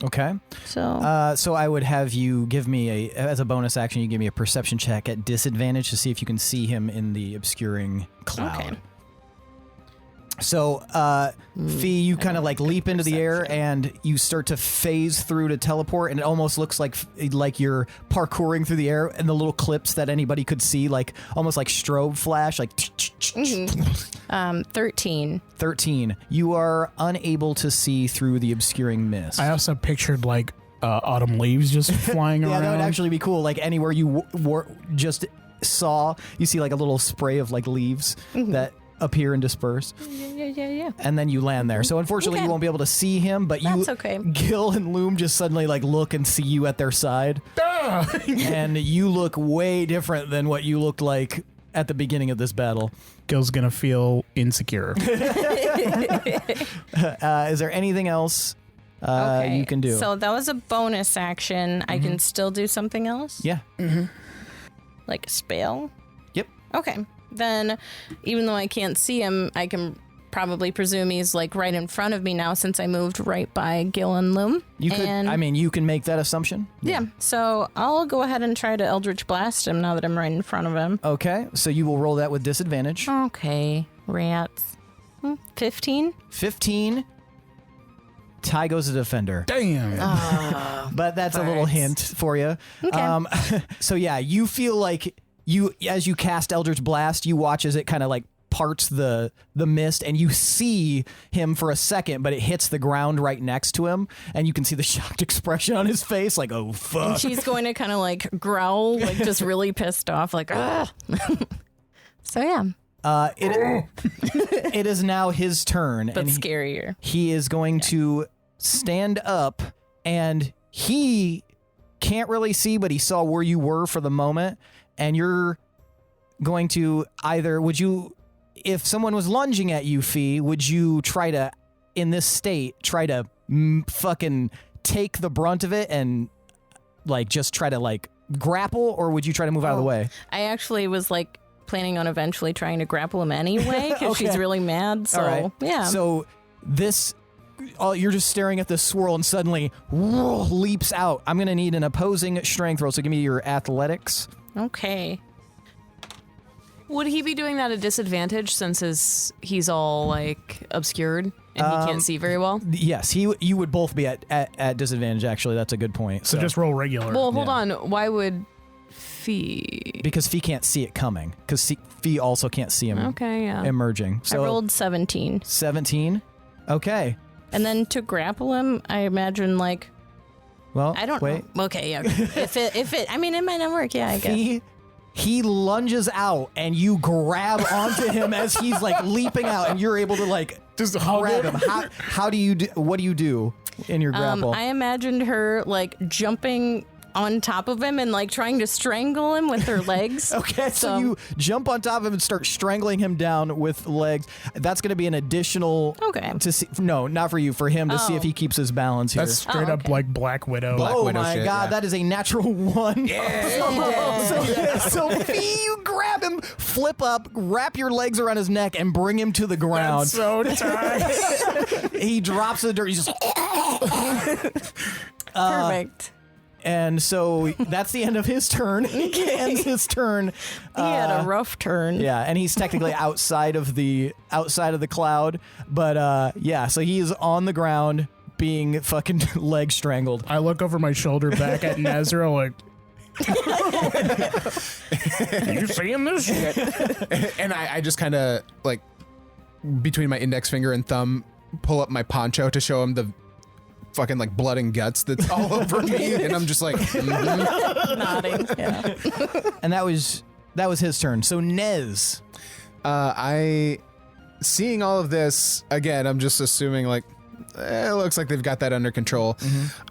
Okay. So So I would have you give me as a bonus action, you give me a perception check at disadvantage to see if you can see him in the obscuring cloud. Okay. So, Fee, you kind of like leap into the air and you start to phase through to teleport, and it almost looks like you're parkouring through the air, and the little clips that anybody could see, like almost like strobe flash, like 13. 13. You are unable to see through the obscuring mist. I also pictured like autumn leaves just flying Yeah, around. that would actually be cool. Like anywhere you just saw, you see like a little spray of like leaves that appear and disperse, Yeah. and then you land there. So unfortunately, Okay. you won't be able to see him, but That's okay. Gil and Loom just suddenly like look and see you at their side, and you look way different than what you looked like at the beginning of this battle. Gil's gonna feel insecure. Is there anything else Okay. you can do? So that was a bonus action. I can still do something else? Yeah. Like a spell? Yep. Okay. Then, even though I can't see him, I can probably presume he's like right in front of me now since I moved right by Gil and Loom. You could. And, I mean, you can make that assumption. yeah. So I'll go ahead and try to Eldritch Blast him now that I'm right in front of him. Okay. So you will roll that with disadvantage. Okay. Rats. 15? 15. Ty goes to defender. Damn. But that's a little hint for you. Okay. So yeah, you feel like as you cast Eldritch Blast, you watch as it kind of like parts the mist, and you see him for a second, but it hits the ground right next to him, and you can see the shocked expression on his face, like, oh fuck. And she's going to kind of like growl, like just really pissed off, like, ah. So yeah, It is now his turn, but and scarier. he is going to stand up, and he can't really see, but he saw where you were for the moment, and you're going to if someone was lunging at you, Fee, would you try to, in this state, fucking take the brunt of it and like just try to like grapple, or would you try to move out of the way? I actually was like planning on eventually trying to grapple him anyway because she's really mad. So, All right. yeah. So this, you're just staring at this swirl and suddenly leaps out. I'm going to need an opposing strength roll. So give me your athletics. Okay. Would he be doing that at disadvantage since he's all like obscured and he can't see very well? Yes, you would both be at disadvantage, actually. That's a good point. So just roll regular. Well, hold on. Why would Fee? Because Fee can't see it coming. Because Fee also can't see him Okay, yeah. emerging. So I rolled 17. 17? Okay. And then to grapple him, I imagine like, Well, I don't wait. know. Okay, yeah. if it, I mean, it might not work. Yeah, I guess. He lunges out and you grab onto him as he's like leaping out and you're able to like Just hug grab him. him. How do you do, what do you do in your grapple? I imagined her like jumping on top of him and like trying to strangle him with her legs. Okay, so you jump on top of him and start strangling him down with legs. That's going to be an additional. Okay. To see, no, not for you. For him to see if he keeps his balance here. That's straight up okay. like Black Widow. Oh Widow my shit, god, yeah. that is a natural 1. So you grab him, flip up, wrap your legs around his neck, and bring him to the ground. That's so tight. He drops to the dirt. He's just. Perfect. And so that's the end of his turn. He ends his turn. He had a rough turn. Yeah, and he's technically outside of the cloud, but yeah, so he is on the ground being fucking leg strangled. I look over my shoulder back at Nezra like, you seeing this shit? And I just kind of like between my index finger and thumb pull up my poncho to show him the fucking like blood and guts that's all over me, and I'm just like Nodding. Yeah. And that was his turn. So Nez. I seeing all of this again, I'm just assuming like it looks like they've got that under control.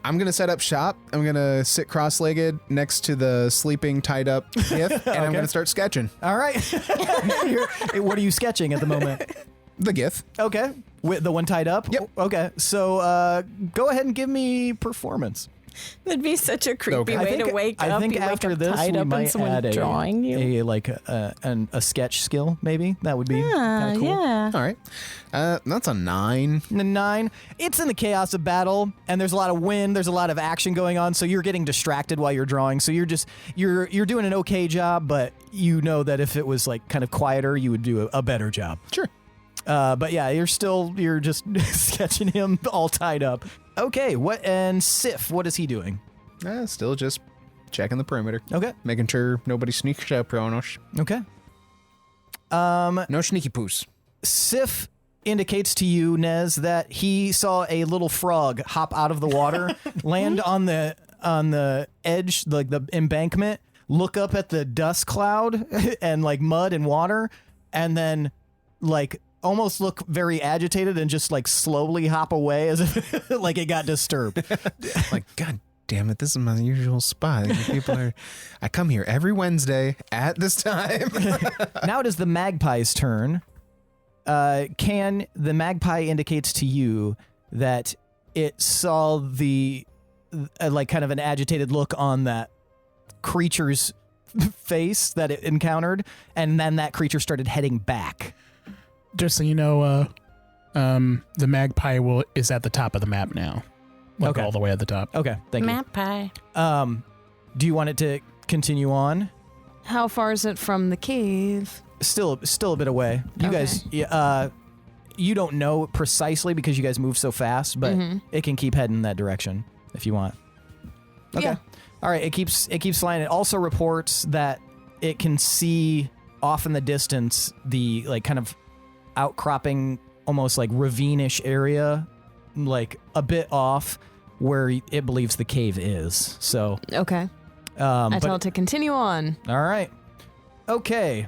I'm gonna set up shop. I'm gonna sit cross-legged next to the sleeping, tied up Gith, and I'm gonna start sketching All right. What are you sketching at the moment? the Gith. Okay. With the one tied up? Yep. Okay. So go ahead and give me performance. That'd be such a creepy Okay. way to wake up. I think You wake after up this tied we up might and someone add drawing you. a sketch skill, maybe. That would be kind of cool. Yeah. All right, that's a 9. The 9, it's in the chaos of battle, and there's a lot of wind, there's a lot of action going on, so you're getting distracted while you're drawing. So you're doing an okay job, but you know that if it was like kind of quieter, you would do a better job. Sure. But yeah, you're just sketching him all tied up. Okay, and Sif, what is he doing? Still just checking the perimeter, Okay. making sure nobody sneaks up on us. Okay. No sneaky poos. Sif indicates to you, Nez, that he saw a little frog hop out of the water, land on the edge, like the embankment, look up at the dust cloud and like mud and water, and then like almost look very agitated and just like slowly hop away as if like it got disturbed. Like, God damn it, this is my usual spot. I come here every Wednesday at this time. Now it is the magpie's turn. The magpie indicates to you that it saw the like kind of an agitated look on that creature's face that it encountered, and then that creature started heading back. Just so you know, the magpie is at the top of the map now. Like Okay. all the way at the top. Okay, thank Map pie. you. Do you want it to continue on? How far is it from the cave? Still a bit away. You Okay. guys, you don't know precisely because you guys move so fast, but it can keep heading in that direction if you want. Okay. Yeah. All right. It keeps flying. It also reports that it can see off in the distance the like kind of outcropping, almost like ravine-ish area, like a bit off where it believes the cave is. So, Okay. I tell it to continue on. all right. Okay.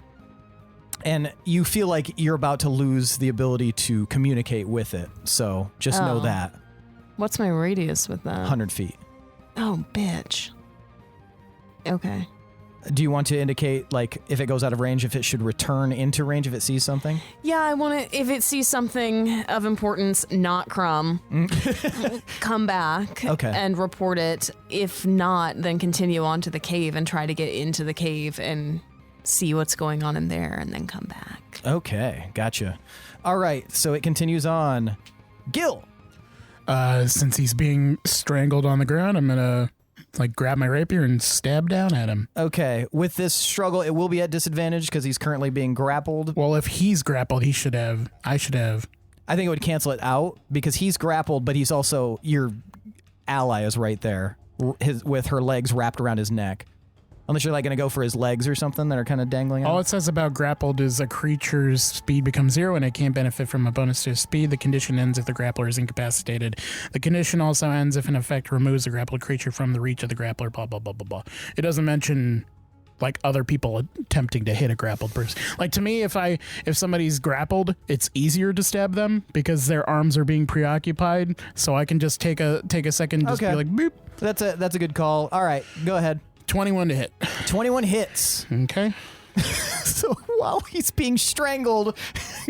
And you feel like you're about to lose the ability to communicate with it. So just know Oh. that. What's my radius with that? 100 feet. Oh, bitch. Okay. Do you want to indicate, like, if it goes out of range, if it should return into range if it sees something? Yeah, I want to, if it sees something of importance, not Crumb, come back Okay. and report it. If not, then continue on to the cave and try to get into the cave and see what's going on in there, and then come back. Okay, gotcha. All right, so it continues on. Gil. Since he's being strangled on the ground, I'm gonna grab my rapier and stab down at him. Okay, with this struggle, it will be at disadvantage because he's currently being grappled. Well, if he's grappled, I should have. I think it would cancel it out because he's grappled, but he's also, your ally is right there with her legs wrapped around his neck. Unless you're going to go for his legs or something that are kind of dangling out. All it says about grappled is a creature's speed becomes 0 and it can't benefit from a bonus to speed. The condition ends if the grappler is incapacitated. The condition also ends if an effect removes the grappled creature from the reach of the grappler, blah, blah, blah, blah, blah. It doesn't mention other people attempting to hit a grappled person. To me, if somebody's grappled, it's easier to stab them because their arms are being preoccupied. So I can just take a second and just be like, boop. That's a good call. All right, go ahead. 21 to hit. 21 hits. Okay. So while he's being strangled,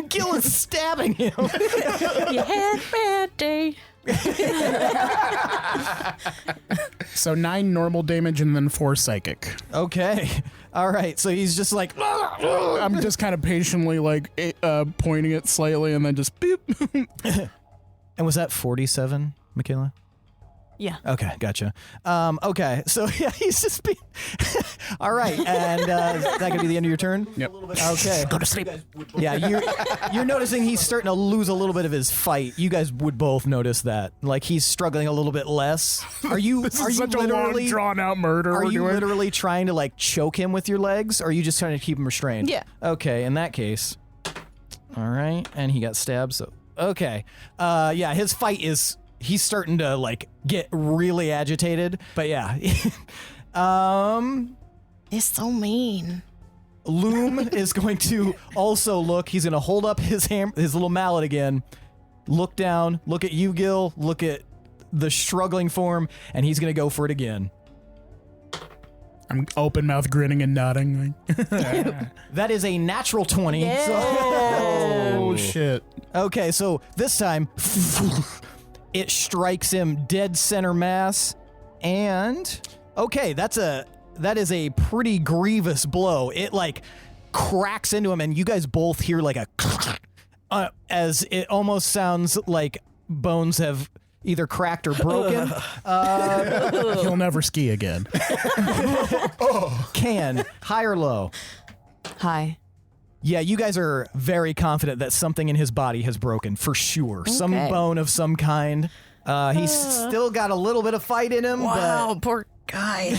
Gil is stabbing him. You had a bad day. So 9 normal damage and then 4 psychic. Okay. All right. So he's just like, I'm just kind of patiently pointing it slightly and then just boop. And was that 47, Michaela? Yeah. Okay, gotcha. Okay, so yeah, he's just being... All right, and is that going to be the end of your turn? Yep. Okay. Go to sleep. Yeah, you're noticing he's starting to lose a little bit of his fight. You guys would both notice that. He's struggling a little bit less. Are you such literally a long, drawn-out murder. Are you literally trying to choke him with your legs, or are you just trying to keep him restrained? Yeah. Okay, in that case. All right, and he got stabbed, so... Okay. Yeah, his fight is... He's starting to get really agitated, but yeah. It's so mean. Loom is going to also look. He's going to hold up his little mallet again. Look down. Look at you, Gil. Look at the struggling form, and he's going to go for it again. I'm open mouth grinning and nodding. That is a natural 20. Yeah. Oh shit. Okay, so this time. It strikes him dead center mass, and okay, that is a pretty grievous blow. It cracks into him, and you guys both hear a as it almost sounds like bones have either cracked or broken. He'll never ski again. Can high or low? Hi. Yeah, you guys are very confident that something in his body has broken, for sure. Okay. Some bone of some kind. He's still got a little bit of fight in him, wow, poor guy.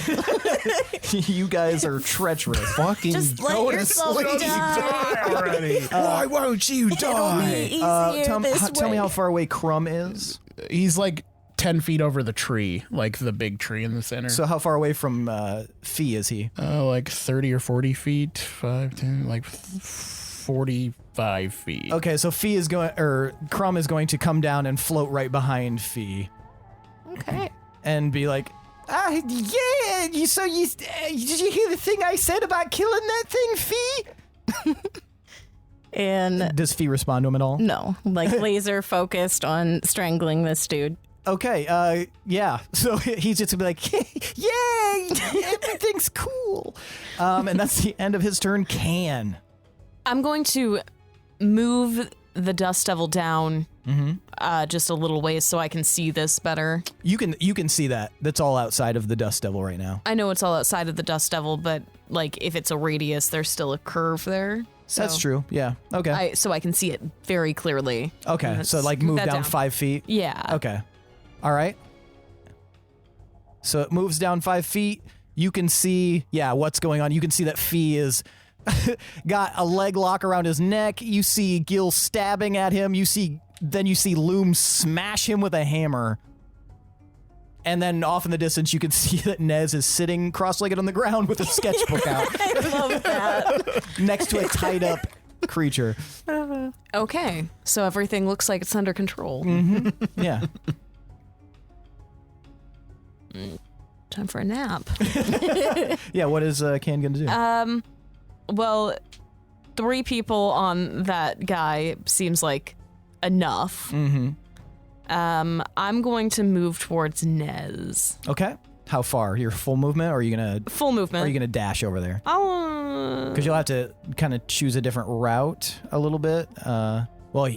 You guys are treacherous. Fucking Just let yourself die already. Why won't you die? Tell me how far away Crumb is. He's 10 feet over the tree, the big tree in the center. So how far away from Fee is he? 30 or 40 feet, 5, 10, 45 feet. Okay, so Crumb is going to come down and float right behind Fee. Okay. And be like, yeah, did you hear the thing I said about killing that thing, Fee? And does Fee respond to him at all? No, laser focused on strangling this dude. Okay, yeah. So he's just gonna be like, yay, everything's cool. And that's the end of his turn. Can. I'm going to move the Dust Devil down just a little ways so I can see this better. You can see that. That's all outside of the Dust Devil right now. I know it's all outside of the Dust Devil, but if it's a radius, there's still a curve there. So that's true. Yeah. Okay. So I can see it very clearly. Okay. So move down 5 feet. Yeah. Okay. All right. So it moves down 5 feet. You can see, what's going on. You can see that Fee is got a leg lock around his neck. You see Gil stabbing at him. Then you see Loom smash him with a hammer. And then off in the distance, you can see that Nez is sitting cross-legged on the ground with a sketchbook out. I love that. Next to a tied-up creature. Okay. So everything looks like it's under control. Mm-hmm. Yeah. Time for a nap. Yeah, what is Can gonna do? Well, 3 people on that guy seems like enough. Mm-hmm. I'm going to move towards Nez. Okay. How far? Your full movement, or are you gonna Full movement. Are you gonna dash over there? I'll. Because you'll have to kind of choose a different route a little bit. Well,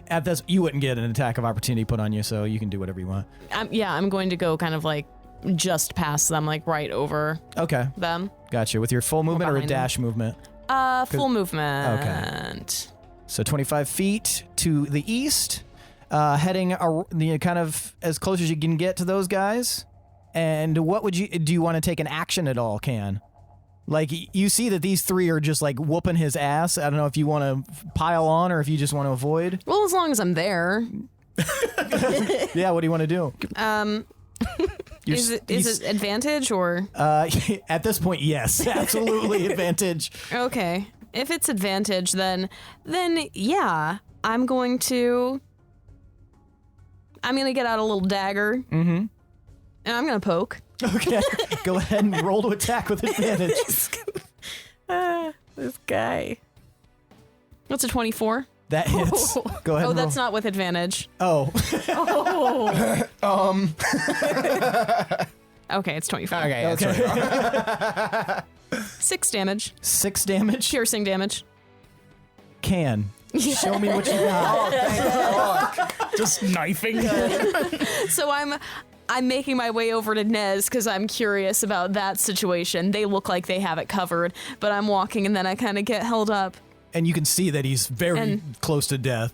at this, you wouldn't get an attack of opportunity put on you, so you can do whatever you want. I'm going to go kind of like just past them, like right over Okay, them. gotcha. With your full movement or a behind them. dash movement? Full movement. So 25 feet to the east, heading kind of as close as you can get to those guys. And what would you do? You want to take an action at all, Can? Like, you see that these three are just like whooping his ass. I don't know if you want to pile on or if you just want to avoid. Well, as long as I'm there. Yeah, what do you want to do? Is it advantage or? At this point, yes, absolutely advantage. Okay. If it's advantage, then yeah, I'm gonna get out a little dagger. Mm-hmm. And I'm gonna poke. Okay, go ahead and roll to attack with advantage. This guy. What's a 24? That hits. Go ahead. Oh, and that's roll. not with advantage. Oh, Okay, it's 24. Okay. okay. 6 damage. 6 damage. Piercing damage. Can. Show me what you got. Just knifing. So I'm making my way over to Nez because I'm curious about that situation. They look like they have it covered, but I'm walking and then I kind of get held up. And you can see that he's very And- close to death.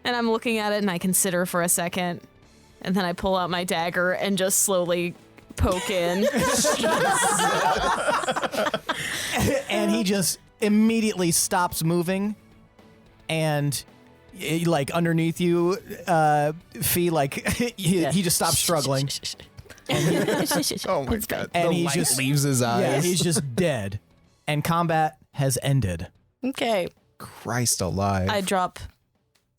And I'm looking at it and I consider for a second. And then I pull out my dagger and just slowly poke in. And he just immediately stops moving. And like underneath you, Fee, like he just stops struggling. Oh my god! And the he's light just leaves his eyes. Yeah, he's just dead. And combat has ended. Okay. Christ alive! I drop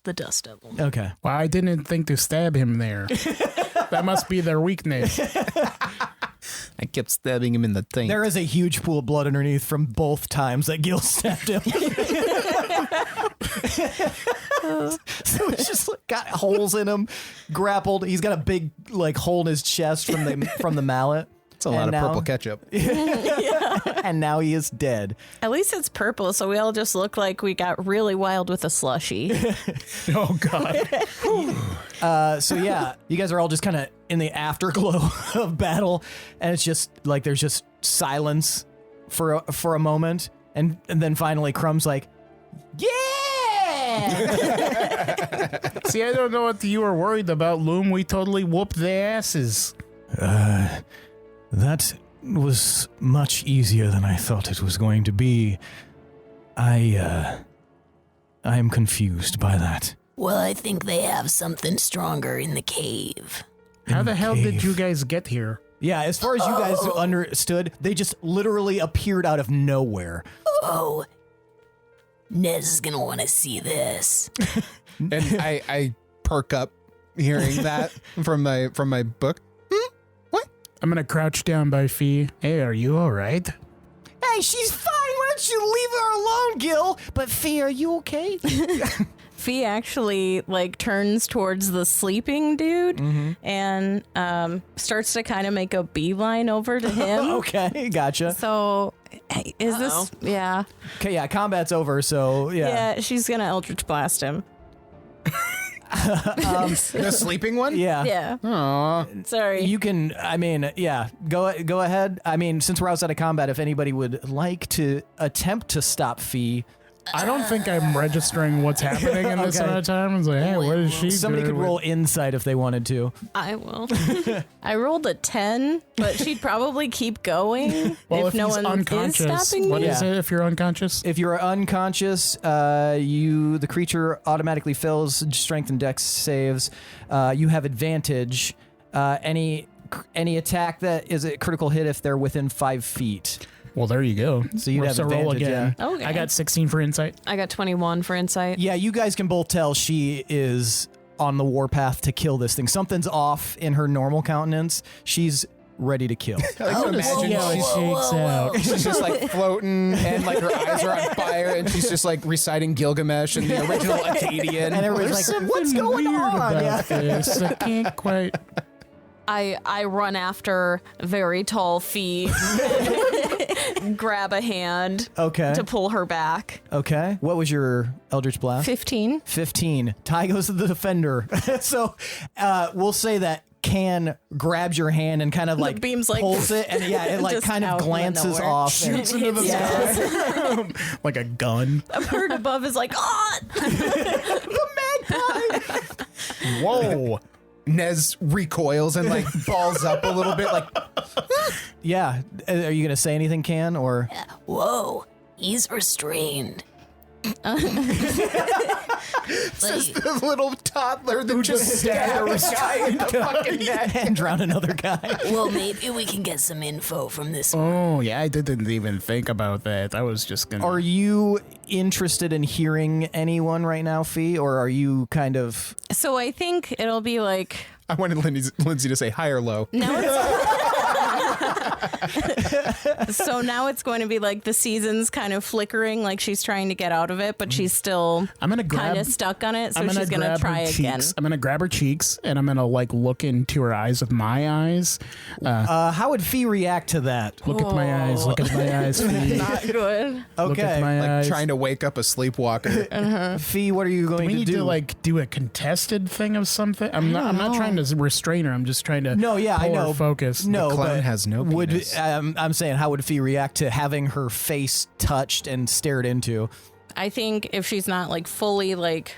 the dust devil. Okay. Well, I didn't think to stab him there. That must be their weakness. I kept stabbing him in the thing. There is a huge pool of blood underneath from both times that Gil stabbed him. So he's just like, got holes in him, grappled. He's got a big like hole in his chest from the mallet. It's a lot of now- purple ketchup. And now he is dead. At least it's purple, so we all just look like we got really wild with a slushy. Oh, God. So yeah, you guys are all just kind of in the afterglow of battle, and it's just like there's just silence for a moment, and then finally Crumb's like, "Yeah!" See, I don't know what you were worried about, Loom. We totally whooped their asses. That was much easier than I thought it was going to be. I am confused by that. Well, I think they have something stronger in the cave. How the hell did cave. you guys get here? Yeah, as far as you guys understood, they just literally appeared out of nowhere. Oh, Nez is gonna want to see this. And I perk up hearing that from my book. I'm going to crouch down by Fee. Hey, are you all right? Hey, she's fine. Why don't you leave her alone, Gil? But Fee, are you okay? Fee actually like turns towards the sleeping dude and starts to kind of make a beeline over to him. Okay, gotcha. So hey, is this yeah. Okay, yeah, combat's over, so Yeah, she's gonna Eldritch Blast him. The sleeping one? Yeah. Yeah. Aw. Sorry. You can, I mean, yeah, go ahead. I mean, since we're outside of combat, if anybody would like to attempt to stop Fee, I don't think I'm registering what's happening in this Okay. amount of time. It's like, hey, what is she somebody doing? could roll insight if they wanted to. I will. I rolled a 10, but she'd probably keep going Well, if if no he's one unconscious, is stopping what me. is it if you're unconscious? If you're unconscious, the creature automatically fails strength and dex saves. You have advantage. Any attack that is a critical hit if they're within 5 feet. Well, there you go. So you'd have So roll advantage, again. yeah. Okay. I got 16 for insight. I got 21 for insight. Yeah, you guys can both tell she is on the warpath to kill this thing. Something's off in her normal countenance. She's ready to kill. I like to imagine See how it shakes out. she's just like floating and like her eyes are on fire and she's just like reciting Gilgamesh and the original Akkadian. And everybody's like, what's going Weird on? about Yeah. this. I can't quite. I run after very tall Fee, grab a hand Okay. to pull her back. Okay. What was your Eldritch Blast? 15. 15. Ty goes to the defender. So we'll say that Can grabs your hand and kind of like beam's like pulls it, and yeah, it like just kind out of of glances nowhere. off. And, Shoots into the sky. Like a gun. A bird above is like, oh! Whoa. Nez recoils and like balls up a little bit like yeah. Are you gonna say anything, Can, or? Whoa, he's restrained. It's the little toddler that just stabbed a guy in the fucking neck. And drown another guy. Well, maybe we can get some info from this. Oh, yeah, I didn't even think about that. I was just gonna... Are you interested in hearing anyone right now, Fee, or are you kind of... So I think it'll be like I wanted Lindsay to say high or low. now it's so now it's going to be like the season's kind of flickering, like she's trying to get out of it, but she's still I'm gonna grab... kind of stuck on it, so I'm gonna she's going to grab try her again. cheeks. I'm gonna grab her cheeks and I'm gonna like look into her eyes with my eyes. how would Fee react to that? Look at my eyes. Look at my eyes. Fee. Not good. Look at Okay. my Like eyes. trying to wake up a sleepwalker. Fee, what are you going we to need do? to like do a contested thing of something. I'm not trying to restrain her. I'm just trying to No, yeah, I pull her know. focus. No, The clown but has no would penis. I'm saying how would Fee react to having her face touched and stared into? I think if she's not like fully like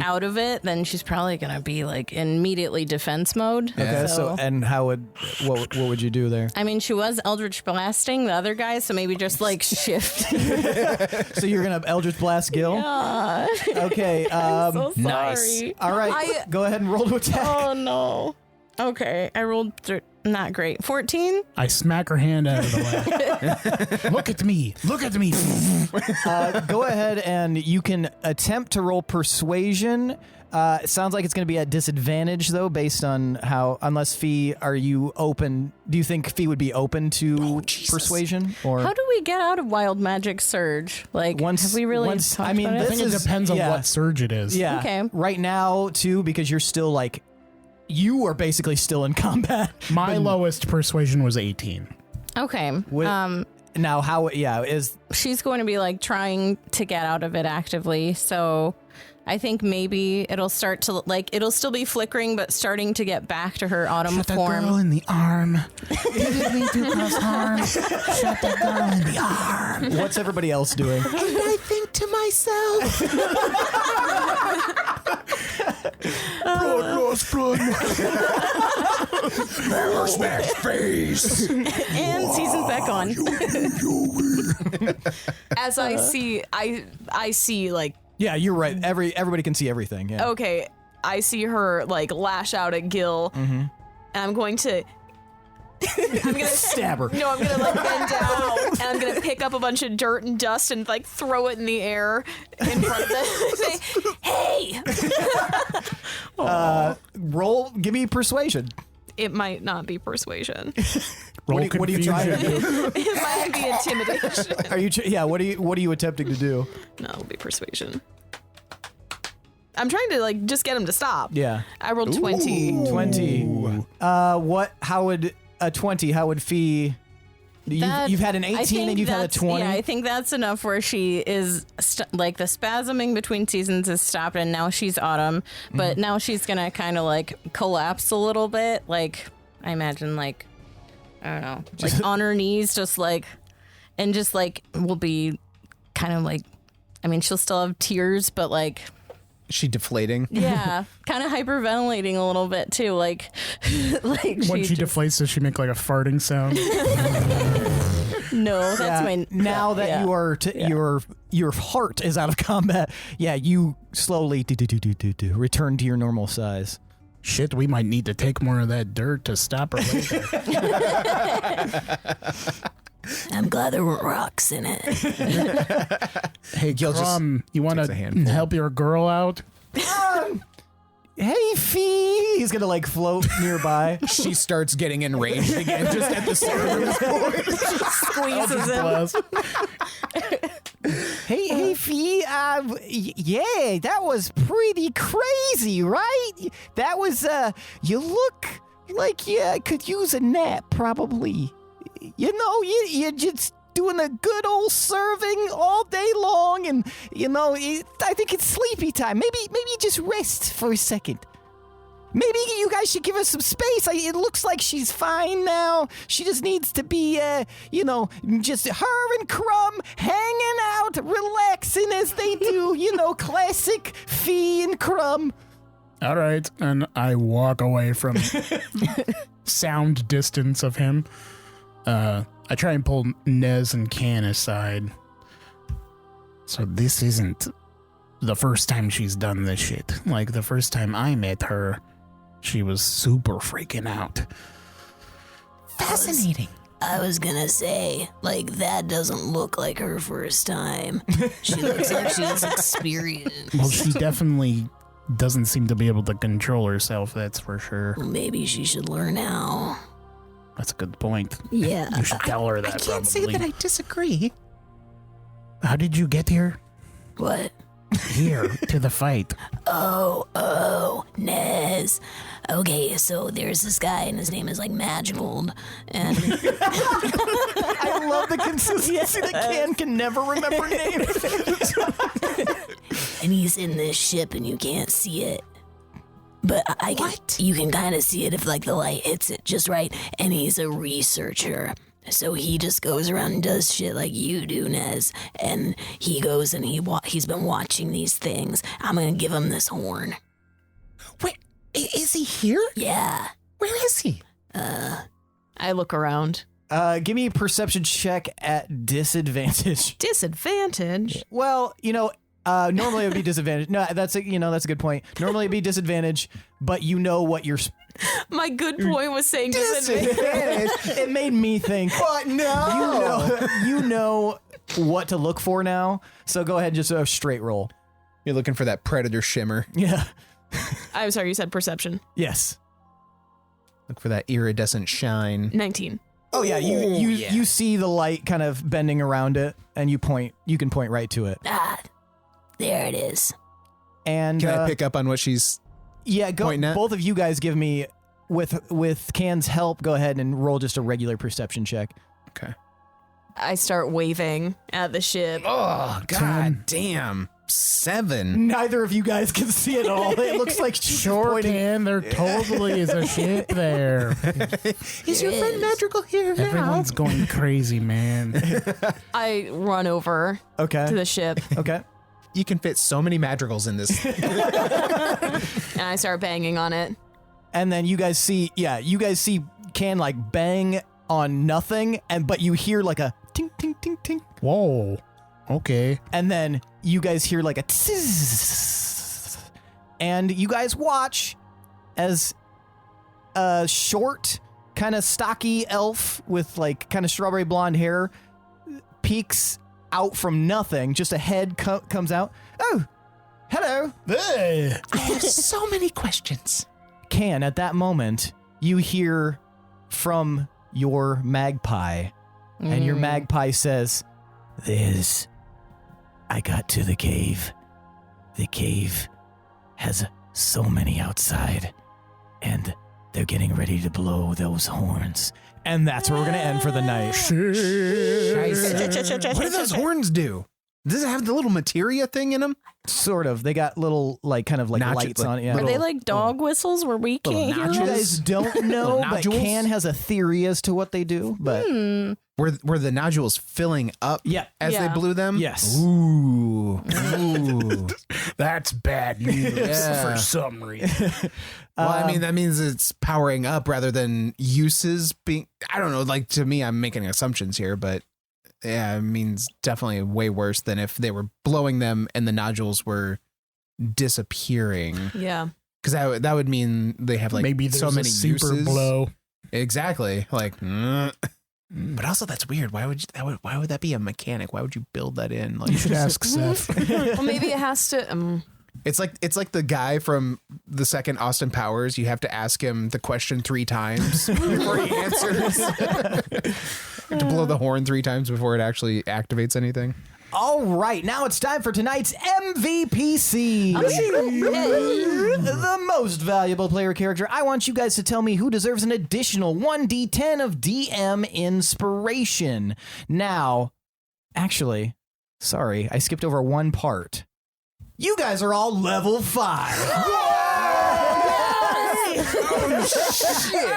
out of it, then she's probably going to be like immediately defense mode. Okay, so and how would what would you do there? I mean, she was Eldritch blasting the other guy, so maybe just like shift. So you're gonna Eldritch Blast Gil? Ah, Okay. so nice. sorry. All right, go ahead and roll to attack. Oh no. Okay, I rolled not great. 14. I smack her hand out of the way. Look at me. Look at me. Go ahead and you can attempt to roll persuasion. It sounds like it's going to be at disadvantage though, based on how. Unless Fee, are you open? Do you think Fee would be open to persuasion? Or How do we get out of Wild Magic Surge? Like, have we really? talked I mean, about I it? think it is- depends on yeah. what surge it is. Yeah. Okay. Right now, too, because you're still like, you are basically still in combat. My lowest persuasion was 18. Okay. With- Now, how? Yeah, is She's going to be like trying to get out of it actively. So I think maybe it'll start to like it'll still be flickering, but starting to get back to her autumn Shot that form. girl in the arm. You did me too close harm. Shot that girl in the arm. what's everybody else doing? And I think to myself. Never smash face. And season's back on. As I see like, Yeah, you're right. Everybody can see everything. Yeah. okay, I see her like lash out at Gil, and I'm going to Stab her. No, I'm gonna like bend down and I'm gonna pick up a bunch of dirt and dust and like throw it in the air in front of them and say, "Hey!" Roll. Give me persuasion. It might not be persuasion. Roll What are you trying to do? It might be intimidation. Are you? Yeah. What are you attempting to do? No, it'll be persuasion. I'm trying to like just get him to stop. Yeah. I rolled 20. 20. What? How would a 20? How would Fee? You've had an I 18 think and you've had a that's- 20. Yeah, I think that's enough where she is like the spasming between seasons is stopped and now she's autumn, but now she's gonna kind of like collapse a little bit. Like I imagine like, I don't know, like on her knees, just like, and just like will be kind of like, I mean, she'll still have tears, but like, She deflating. yeah, kind of hyperventilating a little bit too. Like, like When she deflates, does she make like a farting sound? no, that's my now that yeah. you are your heart is out of combat. Yeah, you slowly return to your normal size. Shit, we might need to take more of that dirt to stop her later. I'm glad there weren't rocks in it. Hey, Gil just Crumb, you want takes a to handful. help your girl out? Hey, Fee! He's gonna like float nearby. She starts getting enraged again just at the sound of his voice. squeezes him. Blast. Hey, Fee! Yeah, that was pretty crazy, right? That was you look like, yeah, I could use a nap, probably. You know, you're just doing a good old serving all day long, and, you know, I think it's sleepy time. Maybe you just rest for a second. Maybe you guys should give her some space. It looks like she's fine now. She just needs to be, you know, just her and Crumb hanging out, relaxing as they do, you know, classic Fee and Crumb. All right, and I walk away from sound distance of him. I try and pull Nez and Can aside. So this isn't the first time she's done this shit. Like, the first time I met her, she was super freaking out. Fascinating. I was gonna say, like, that doesn't look like her first time. She looks like she has experience. Well, she definitely doesn't seem to be able to control herself, that's for sure. Well, maybe she should learn how. That's a good point. Yeah. You should tell her that, I can't probably. say that I disagree. How did you get here? What? Here, to the fight. Oh, Nez. Okay, so there's this guy, and his name is, like, Magigold, and I love the consistency that can never remember names. and he's in this ship, and you can't see it. But you can kind of see it if, like, the light hits it just right, and he's a researcher. So he just goes around and does shit like you do, Nez. And he goes and he's been watching these things. I'm gonna give him this horn. Wait, is he here? Yeah. Where is he? I look around. Give me a perception check at disadvantage. Disadvantage? Well, you know, normally it would be disadvantage. No, that's a good point. Normally it'd be disadvantage, but you know what you're. My good point was saying disadvantage. It made me think. What? No. You know what to look for now. So go ahead and just a straight roll. You're looking for that predator shimmer. Yeah. I'm sorry, you said perception. Yes. Look for that iridescent shine. 19. Oh yeah. You see the light kind of bending around it, and you can point right to it. Ah, there it is. And Can I pick up on what she's? Yeah, go. pointing at? Both of you guys give me with Can's help. Go ahead and roll just a regular perception check. Okay. I start waving at the ship. Oh, god damn. 7. Neither of you guys can see it all. It looks like she's Sure pointing. can. There totally is a ship there. Is your friend Madrigal here now? Everyone's going crazy, man. I run over Okay. to the ship Okay. You can fit so many madrigals in this. and I start banging on it. And then you guys see Can like bang on nothing, but you hear like a ting ting ting ting, Whoa. Okay. and then you guys hear like a tzzz, and you guys watch as a short, kind of stocky elf with like kind of strawberry blonde hair peeks out from nothing. Just a head comes out. Oh, hello. I have so many questions. Can, at that moment, you hear from your magpie, and your magpie says, I got to the cave. The cave has so many outside, and they're getting ready to blow those horns. And that's where we're going to end for the night. What do those horns do? Does it have the little materia thing in them? Sort of. They got little, like, kind of like lights on it. Yeah. Are they like dog whistles where we can't hear You them? guys don't know, but nodules? Can has a theory as to what they do. But Were the nodules filling up yeah, as they Yeah. blew them? yes. Ooh. Ooh. That's bad news Yeah. for some reason. Well, I mean, that means it's powering up rather than uses being. I don't know. Like, to me, I'm making assumptions here, but yeah, it means definitely way worse than if they were blowing them and the nodules were disappearing. Yeah. Because that would mean they have like Maybe there's so many a super uses. blow. Exactly. Like, but also that's weird. Why would that be a mechanic? Why would you build that in? Like, You should ask Seth. Well, maybe it has to. It's like the guy from the second Austin Powers. You have to ask him the question 3 times before he answers. You have to blow the horn 3 times before it actually activates anything. All right, now it's time for tonight's MVPC. The most valuable player character. I want you guys to tell me who deserves an additional 1d10 of DM inspiration. Now, actually, sorry, I skipped over one part. You guys are all level 5. Oh, shit.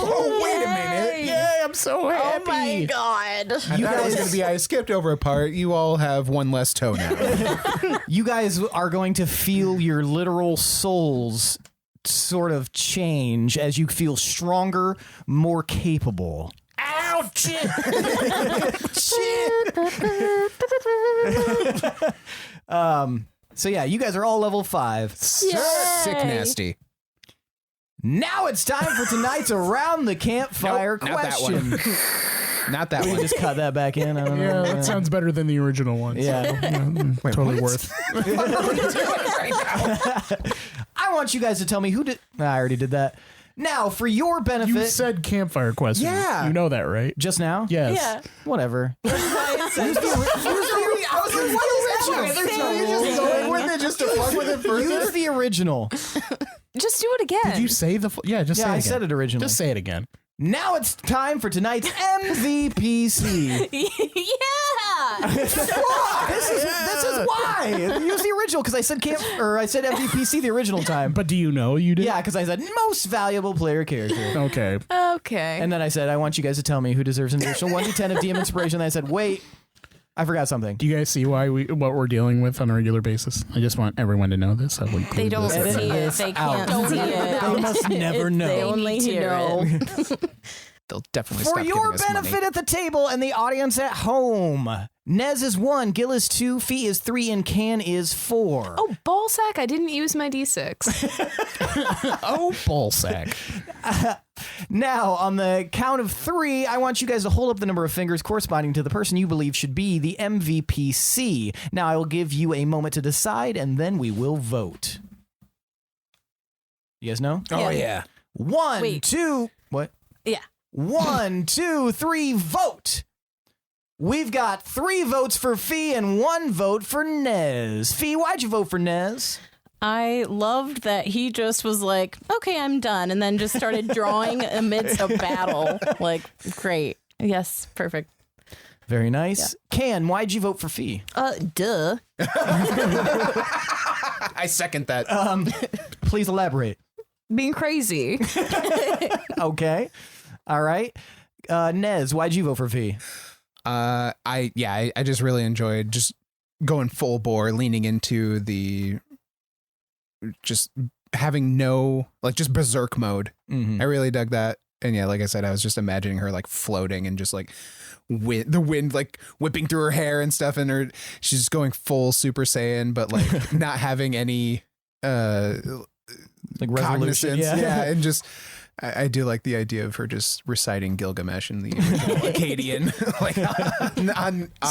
Oh, wait a minute. Yay, I'm so happy. Oh my god. I thought it was going to be I skipped over a part. You all have one less toe now. You guys are going to feel your literal souls sort of change as you feel stronger, more capable. Ouch! So yeah, you guys are all level 5. Sick nasty. Now it's time for tonight's Around the Campfire Nope, not that question. Not that We one. just cut that back in. I don't know. Yeah, that sounds better than the original one. Yeah. Totally worth. I want you guys to tell me who did. I already did that. Now, for your benefit. You said campfire question. Yeah. You know that, right? Just now? Yes. Yeah. Whatever. Just to fuck with it further? Use the original. Just do it again. Did you say the? Yeah, just say it Yeah, I again. said it originally. Just say it again. Now it's time for tonight's MVPC. Yeah. This is why. Use the original because I said I said MVPC the original time. But do you know you did? Yeah, because I said most valuable player character. Okay. Okay. And then I said, I want you guys to tell me who deserves an additional 1d10 of DM inspiration. Then I said, wait, I forgot something. Do you guys see what we're dealing with on a regular basis? I just want everyone to know this. They don't see Edit it. this They out. can't see it. They must never know. They only need to hear know. it. They'll definitely For stop your giving us benefit money. at the table and the audience at home, Nez is 1, Gil is 2, Fee is 3, and Can is 4. Oh, ballsack! I didn't use my d6. Oh, ballsack. Now, on the count of 3, I want you guys to hold up the number of fingers corresponding to the person you believe should be the MVPC. Now, I will give you a moment to decide, and then we will vote. You guys know? Oh, yeah. 1, Wait. 2, what? Yeah. 1, 2, 3, vote! We've got 3 votes for Fee and 1 vote for Nez. Fee, why'd you vote for Nez? I loved that he just was like, okay, I'm done. And then just started drawing amidst a battle. Like, great. Yes, perfect. Very nice. Can, why'd you vote for Fee? Duh. I second that. Please elaborate. Being crazy. Okay. All right. Nez, why'd you vote for Fee? I just really enjoyed just going full bore, leaning into the just having no just berserk mode. Mm-hmm. I really dug that. And yeah, like I said, I was just imagining her like floating and just like the wind like whipping through her hair and stuff, and she's just going full Super Saiyan, but like not having any Like resolution. cognizance. Yeah. And just I do like the idea of her just reciting Gilgamesh in the original Akkadian.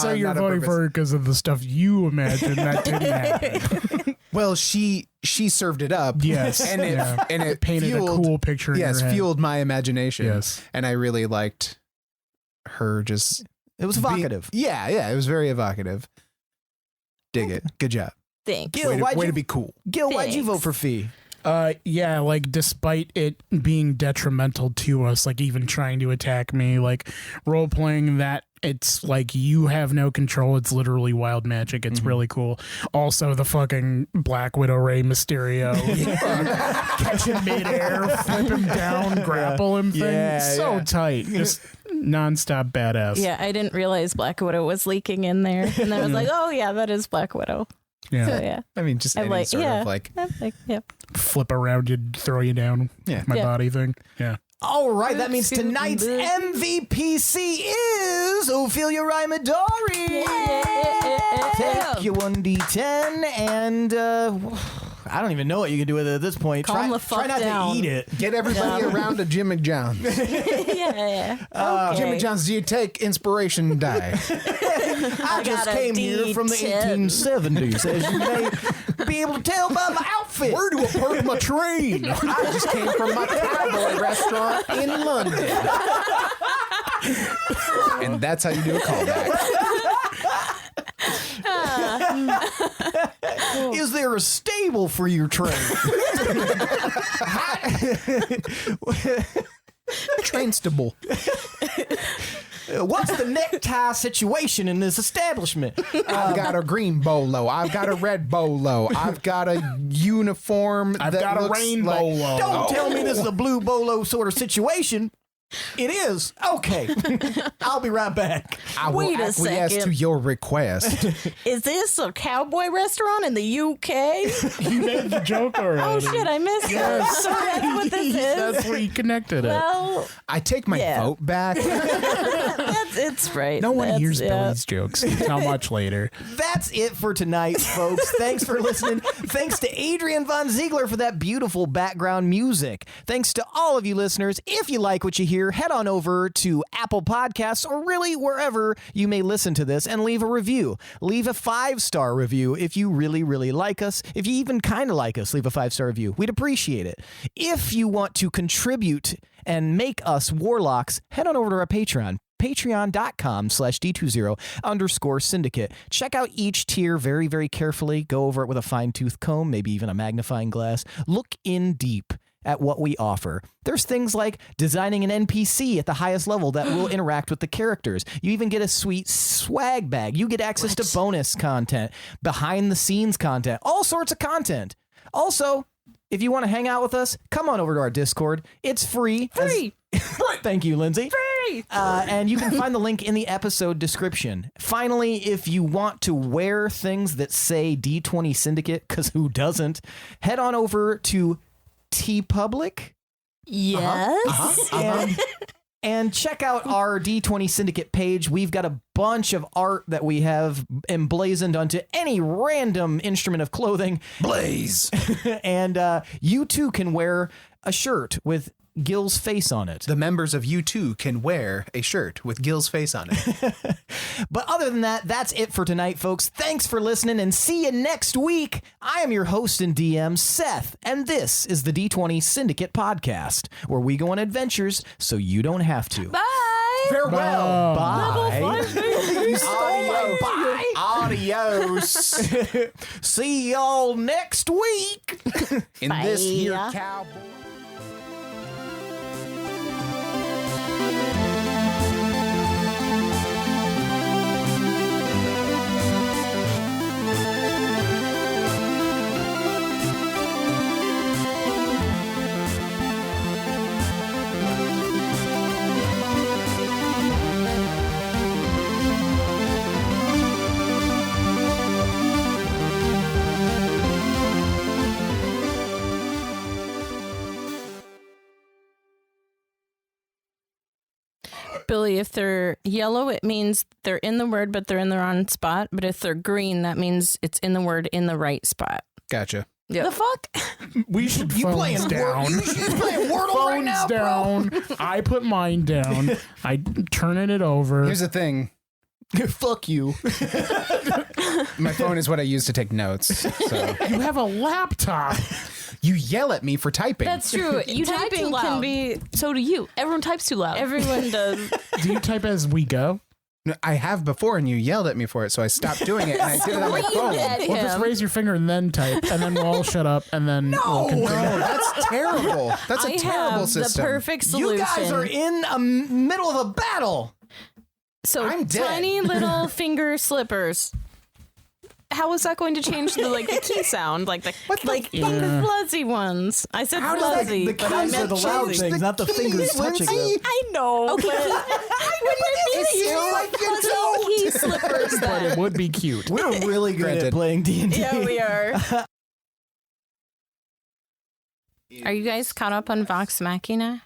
So you're voting for her because of the stuff you imagined that didn't happen. Well, she served it up. Yes. And it Yeah. and it Painted fueled, a cool picture in yes, your head. fueled my imagination. Yes. And I really liked her just It was evocative. Yeah, it was very evocative. Dig it. Good job. Thanks. Gil, Way why'd to you be cool. Gil, why'd you Thanks. vote for Fee? Yeah, like despite it being detrimental to us, like even trying to attack me, like role playing that it's like you have no control. It's literally wild magic. It's really cool. Also, the fucking Black Widow Rey Mysterio catch him midair, flip him down, grapple him thing. Yeah, So yeah. tight, just nonstop badass. Yeah, I didn't realize Black Widow was leaking in there. And then I was like, oh, yeah, that is Black Widow. Yeah. So, yeah. I mean, just I any like- sort yeah. of like I'm like, yeah. Flip around you, throw you down. Yeah. My Yeah. body thing. Yeah. All right, that means tonight's MVPC is Ophelia Raimadori. Take your 1d10 and I don't even know what you can do with it at this point. Calm try the fuck not down. to eat it. get everybody around to Jim McJohns. Yeah. Jim Okay. McJohns, do you take inspiration die? I just got a came here from the D10. 1870s, as you may be able to tell by my outfit. Where do I park my train? I just came from my cowboy restaurant in London. And that's how you do a callback. Is there a stable for your train? Train stable. What's the necktie situation in this establishment? I've got a green bolo. I've got a red bolo. I've got a uniform. I've that got a looks rainbow. like- Don't tell me this is a blue bolo sort of situation. It is. Okay. I'll be right back. I will Wait a acquiesce second. to your request. Is this a cowboy restaurant in the UK? You made the joke already. Oh shit, I missed it. So that's what this is. That's where you connected it. Well, I take my Yeah. vote back. it's right. No one That's- hears yeah. Billy's jokes. How much later? That's it for tonight, folks. Thanks for listening. Thanks to Adrian Von Ziegler for that beautiful background music. Thanks to all of you listeners. If you like what you hear, head on over to Apple Podcasts or really wherever you may listen to this and leave a review. Leave a 5-star review if you really, really like us. If you even kind of like us, leave a 5-star review. We'd appreciate it. If you want to contribute and make us warlocks, head on over to our Patreon. Patreon.com/D20_syndicate. Check out each tier very, very carefully. Go over it with a fine-tooth comb, maybe even a magnifying glass. Look in deep at what we offer. There's things like designing an NPC at the highest level that will interact with the characters. You even get a sweet swag bag. You get access to bonus content, behind the scenes content, all sorts of content. Also, if you want to hang out with us, come on over to our Discord. It's free. Free. Thank you, Lindsay. Free. And you can find the link in the episode description. Finally, if you want to wear things that say D20 Syndicate, because who doesn't, head on over to TeePublic Yes. and check out our D20 Syndicate page. We've got a bunch of art that we have emblazoned onto any random instrument of clothing. Blaze. And you too can wear a shirt with Gil's face on it. The members of U2 can wear a shirt with Gil's face on it. But other than that, that's it for tonight, folks. Thanks for listening and see you next week. I am your host and DM, Seth, and this is the D20 Syndicate Podcast, where we go on adventures so you don't have to. Bye. Farewell. Bye. You stole my bye. Adios. See y'all next week. In this here Bye. cowboy. Billy, if they're yellow, it means they're in the word, but they're in the wrong spot. But if they're green, that means it's in the word in the right spot. Gotcha. The fuck? We should You playing phones down. You playing Wordle right Phones now, bro? down. I put mine down. I turning it over. Here's the thing. Fuck you. My phone is what I use to take notes. So You have a laptop. you yell at me for typing. That's true. You type too Typing loud. can be. So do you. Everyone types too loud. Everyone does. Do you type as we go? No, I have before, and you yelled at me for it, so I stopped doing it, and I did it on my Screamed phone. at Well, just him. raise your finger and then type, and then we'll all shut up, and then we'll continue. No, that's terrible. That's a I terrible have system. the perfect solution. You guys are in a middle of a battle. So I'm dead. tiny little finger slippers. How is that going to change the the key sound? Like the Yeah. Fuzzy ones. I said How does that, fuzzy, the but I keys are meant the loud fuzzy. things, not the fingers touching them. I know. Okay. key slippers But then. it would be cute. We're really good at Granted. playing D&D. Yeah, we are. Are you guys caught up on Vox Machina?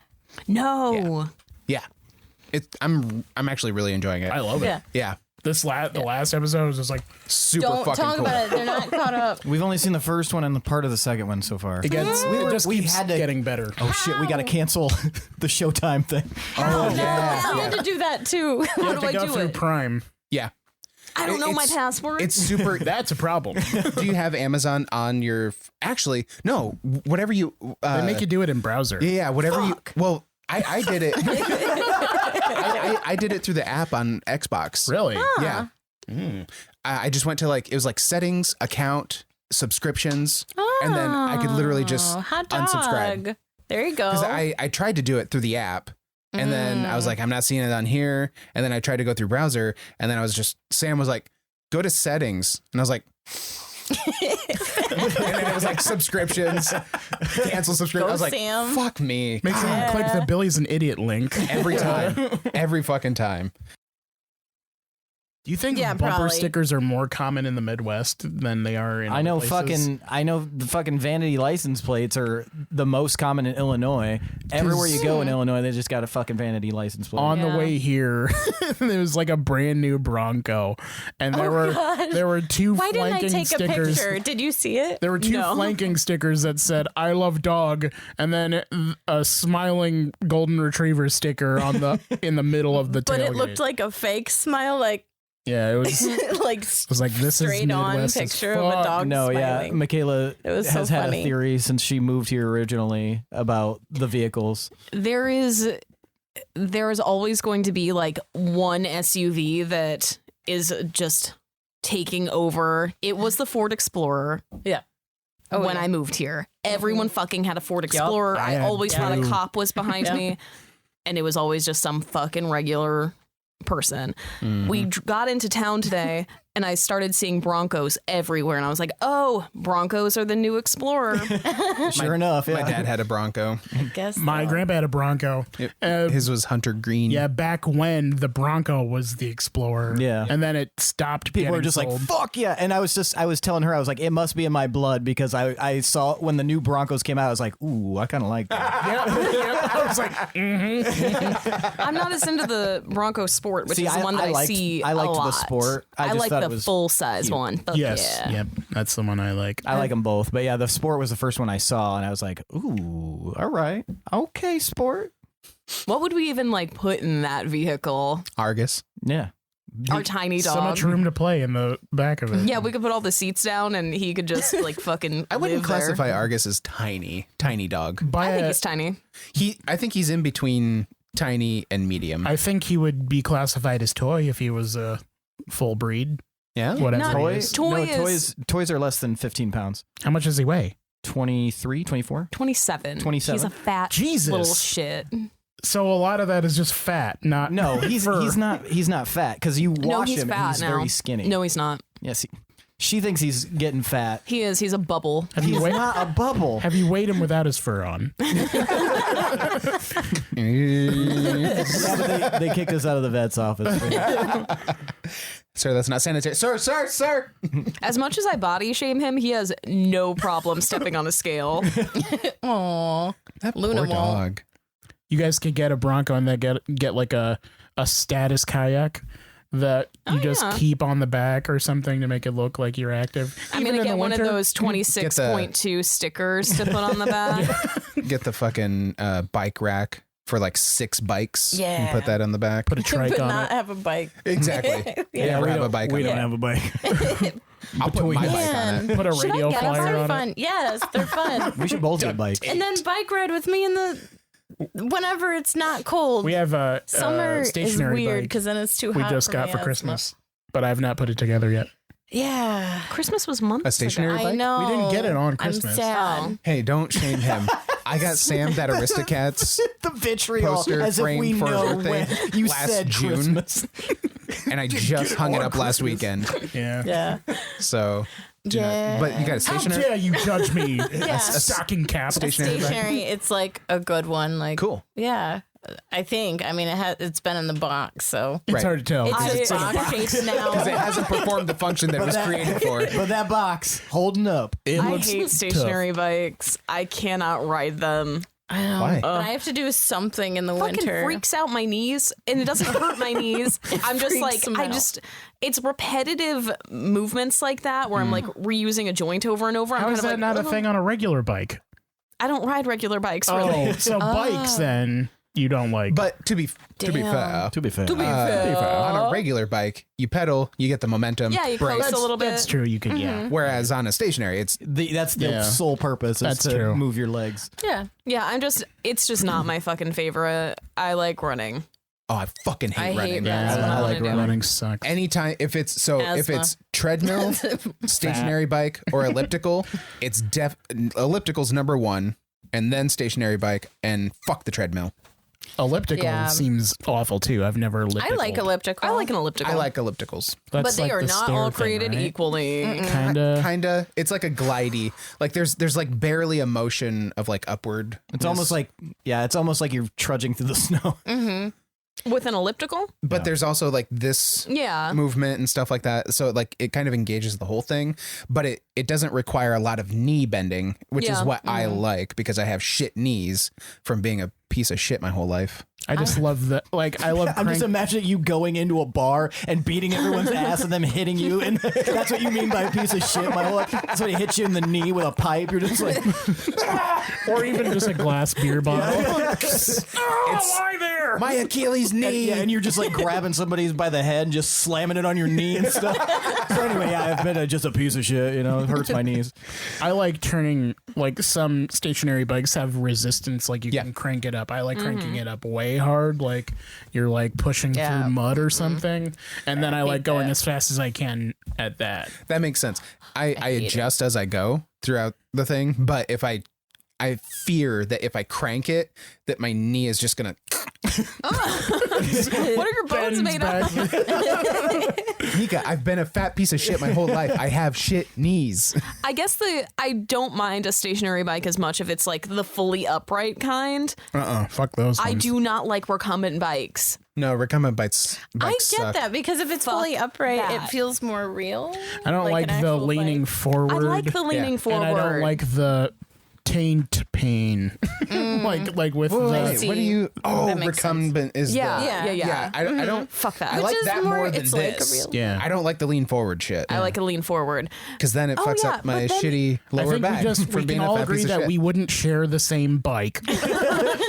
No. Yeah, I'm actually really enjoying it. I love it. Yeah. Yeah, The last episode was just like super Don't fucking talk cool. about it. They're not caught up. We've only seen the first one and the part of the second one so far. it gets. It just we keeps had to- getting better. Oh shit, we got to cancel the Showtime thing. Oh No, yeah, I had to do that too. You How have do to I go do through it? Prime. yeah. I don't know my It's- password. It's super. That's a problem. Do you have Amazon on your? Actually, no. Whatever you. They make you do it in browser. Yeah, whatever you. Well, I did it. I did it through the app on Xbox. Really? Yeah. I just went to it was like settings, account, subscriptions, and then I could literally just hot dog. unsubscribe. There you go. Because I tried to do it through the app, and then I was like, I'm not seeing it on here. And then I tried to go through browser, and then Sam was like, go to settings. And I was like, and then it was like subscriptions, cancel subscription. Go I was like, Sam. fuck me. Make sure you click the Billy's an idiot link. Every time. Every fucking time. Do you think Yeah, bumper probably. stickers are more common in the Midwest than they are in I other know places? the fucking vanity license plates are the most common in Illinois. Everywhere you go in Illinois, they just got a fucking vanity license plate. On Yeah. the way here, there was like a brand new Bronco, and there were two Why didn't I flanking take stickers. a picture? Did you see it? There were two No. flanking stickers that said "I love dog," and then a smiling golden retriever sticker on the in the middle of the But tailgate. it looked like a fake smile, like yeah, it was. It like was like this is straight on Midwest as picture of a fuck. dog No, smiling. yeah, Michaela It was has so had funny. a theory since she moved here originally about the vehicles. There is always going to be like one SUV that is just taking over. It was the Ford Explorer. Yeah. Oh, when yeah. I moved here, everyone fucking had a Ford Explorer. I I had always thought a two. cop was behind Yeah. me, and it was always just some fucking regular person. We got into town today, and I started seeing Broncos everywhere, and I was like, "Oh, Broncos are the new Explorer." Sure enough, yeah. My dad had a Bronco. I guess My so. grandpa had a Bronco. His was hunter green. Yeah, back when the Bronco was the Explorer. Yeah. and then it stopped. People were getting just sold. like, fuck yeah. And I was telling her, I was like, it must be in my blood because I saw when the new Broncos came out, I was like, ooh, I kind of like that. I was like, I'm not as into the Bronco Sport, which See, is the one that I see I liked a lot. the Sport. I I just like thought the it was full size cute. one. But yes, yeah. yep, that's the one I like. I like them both. But yeah, the Sport was the first one I saw, and I was like, ooh, all right. Okay, Sport. What would we even like put in that vehicle? Argus. Yeah. Our tiny dog. So much room to play in the back of it. Yeah, we could put all the seats down, and he could just like fucking. I wouldn't live there. classify Argus as tiny dog. Buy I think a- he's tiny. I think he's in between tiny and medium. I think he would be classified as toy if he was a full breed. yeah. Whatever. Not he Toys? is. Toys are less than 15 pounds. How much does he weigh? 23, 24? 27. 27? He's a fat Jesus. little shit. So a lot of that is just fat, not No, he's not fat because you No, wash he's him and fat he's now. very skinny. No, he's not. Yes, she thinks he's getting fat. He is. He's a bubble. Have you He's weighed? not a bubble. Have you weighed him without his fur on? Yeah, but they kicked us out of the vet's office. Sir, that's not sanitary. Sir. As much as I body shame him, he has no problem stepping on a scale. Aw. That Luna poor won't. dog. You guys could get a Bronco and then get like a status kayak that you just yeah. keep on the back or something to make it look like you're active. I'm Even gonna in get the one of winter. those 26.2 stickers to put on the back. Get the fucking bike rack for like 6 bikes. Yeah. And put that on the back. Put a trike but on not it. have a bike. Exactly. Yeah, Never have a bike on We it. don't have a bike. I'll put my bike on it. Put a Should radio I get flyer them? on Fun. it. Yes, they're fun. We should both get bikes. And then bike ride with me in the whenever it's not cold. We have a Summer is stationary weird bike because then it's too we hot. just for got my for asthma. Christmas, but I've not put it together yet. Yeah, Christmas was months A stationary ago. I bike? know. We didn't get it on Christmas. I'm sad. Oh. Hey, don't shame him. I got Sam that Aristocats The vitriol, Poster as if framed we for know birthday when you last said June. Christmas. and I just hung it up last weekend. Yeah. Yeah. So, Yeah. but you got a How stationary. dare you judge me? Yeah. A stocking cap. Stationary bike? Stationary. It's like a good one. Like Cool. Yeah, I think. I mean, it's been in the box, so It's Right. hard to tell. it's I- in a box shaped Because it now. hasn't performed the function that it was created for. But that box holding up. It I looks hate stationary bikes. I cannot ride them. I know. Why? But I have to do something in the Fucking winter. freaks out my knees, and it doesn't hurt my knees. I'm just freaks like, them out. it's repetitive movements like that where I'm like reusing a joint over and over. I'm How kind is of that like, not a "Ugh." thing on a regular bike? I don't ride regular bikes really. Oh, so bikes then you don't like. But to be fair, To be fair. on a regular bike, you pedal, you get the momentum. Yeah, you brake. coast a little bit. That's true. You could, yeah. Whereas on a stationary, it's That's the Yeah. sole purpose is That's to true. move your legs. Yeah. Yeah, it's just not my fucking favorite. I like running. Oh, I fucking hate I running. hate that. Yeah, I like like running sucks. Anytime if it's Asthma. treadmill, stationary bike, or elliptical, it's elliptical's number one, and then stationary bike, and fuck the treadmill. Elliptical Yeah. seems awful too. I've never elliptical. I like elliptical. I like an elliptical. I like ellipticals. That's but they like are the not stair all thing, created right? equally. Kinda. Kinda. It's like a glidey. Like there's like barely a motion of like upward. It's almost like you're trudging through the snow. With an elliptical? But there's also like this Yeah. movement and stuff like that. So like it kind of engages the whole thing, but it doesn't require a lot of knee bending, which is Yeah. what I like because I have shit knees from being a piece of shit my whole life. I just love that. Like I love. I'm just imagining you going into a bar and beating everyone's ass and them hitting you, and that's what you mean by a piece of shit. My whole life. Somebody hits you in the knee with a pipe. You're just like, or even just a glass beer bottle. Why there? My Achilles knee. yeah, and you're just like grabbing somebody's by the head and just slamming it on your knee and stuff. So anyway, yeah, I've been just a piece of shit. You know, it hurts my knees. I like turning, like some stationary bikes have resistance, like you Yeah. can crank it up. I like cranking it up way hard, like you're like pushing Yeah. through mud or something. And then I like going that. as fast as I can at that. That makes sense. I adjust as I go throughout the thing, but if I fear that if I crank it, that my knee is just gonna. What are your bones made of? Nika, I've been a fat piece of shit my whole life. I have shit knees. I guess I don't mind a stationary bike as much if it's like the fully upright kind. Fuck those I ones. do not like recumbent bikes. No, recumbent bikes I get suck. that because if it's fully upright, it that. feels more real. I don't like an the actual leaning bike. forward. I like the leaning forward. And I don't like the taint pain. like with Wait, the. what do you? Oh, That makes recumbent is Yeah, the. yeah. I don't. Fuck that. I like is that more- more than it's like a this. real- Yeah. I don't like the lean forward shit. I like a lean forward. because then it fucks yeah, up my but then- shitty I lower think back for we being can a all fat agree piece of that shit. we wouldn't share the same bike,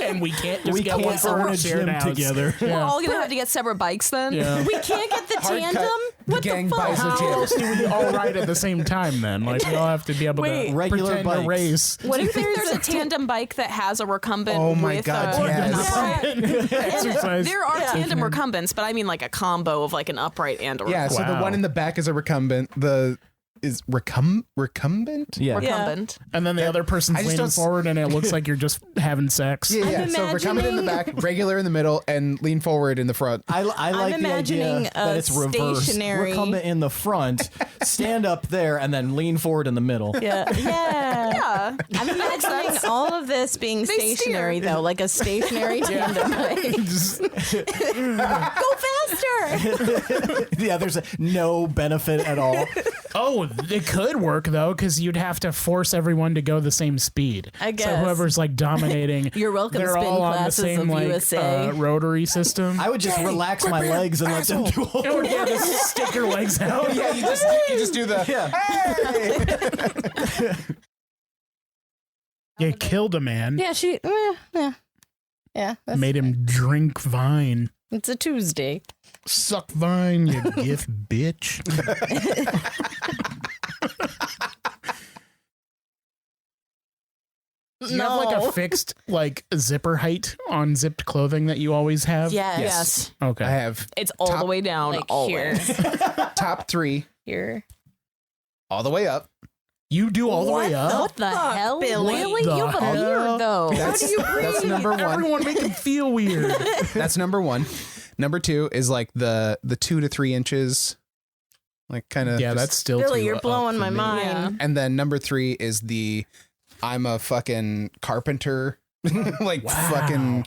and we can't just get one for our shared house together. We're Yeah. all gonna have to get separate bikes then. Yeah. We can't get the Hard tandem. cut, What the gang fuck? buys a How gym. else do we all ride at the same time then? Like we all have to be able Wait, to regular pretend to bikes. race. What if there's a tandem bike that has a recumbent? Oh my with God, a, yes. Exercise. There are tandem recumbents, but I mean like a combo of like an upright and a Yeah, so the Wow. one in the back is a recumbent. The is recumbent? Yeah. recumbent. And then the other person's I just leaning don't s- forward, and it looks like you're just having sex. Yeah, yeah. So recumbent in the back, regular in the middle, and lean forward in the front. I like the imagining idea a that it's reversed. stationary- Recumbent in the front, stand up there, and then lean forward in the middle. Yeah. Yeah. Yeah. I'm imagining all of this being They stationary, though, like a stationary tandem bike. Go faster! Yeah, there's no benefit at all. Oh, it could work though, because you'd have to force everyone to go the same speed. I So guess. whoever's like dominating, You're welcome, they're spin all on the classes same of like USA. rotary system. I would just relax my legs and let them do all the Oh, yeah, just stick your legs out. Yeah, you just do the. Yeah. You killed a man, Yeah, yeah. made him drink Vine. It's a Tuesday. Suck Vine, you Gith bitch. Do you have like a fixed like zipper height on zipped clothing that you always have? Yes. Yes. Okay. I have It's all the way down Like always. top 3 Here. all the way up. You do all the way up? What the hell? Billy? Really? The You have a hell? beard, though. That's number 1. Everyone make him feel weird. That's number 1. Number 2 is like the 2 to 3 inches, like kind of. Yeah, that's still Billy, too you're up blowing for my me. mind. Yeah. And then number 3 is the I'm a fucking carpenter, like fucking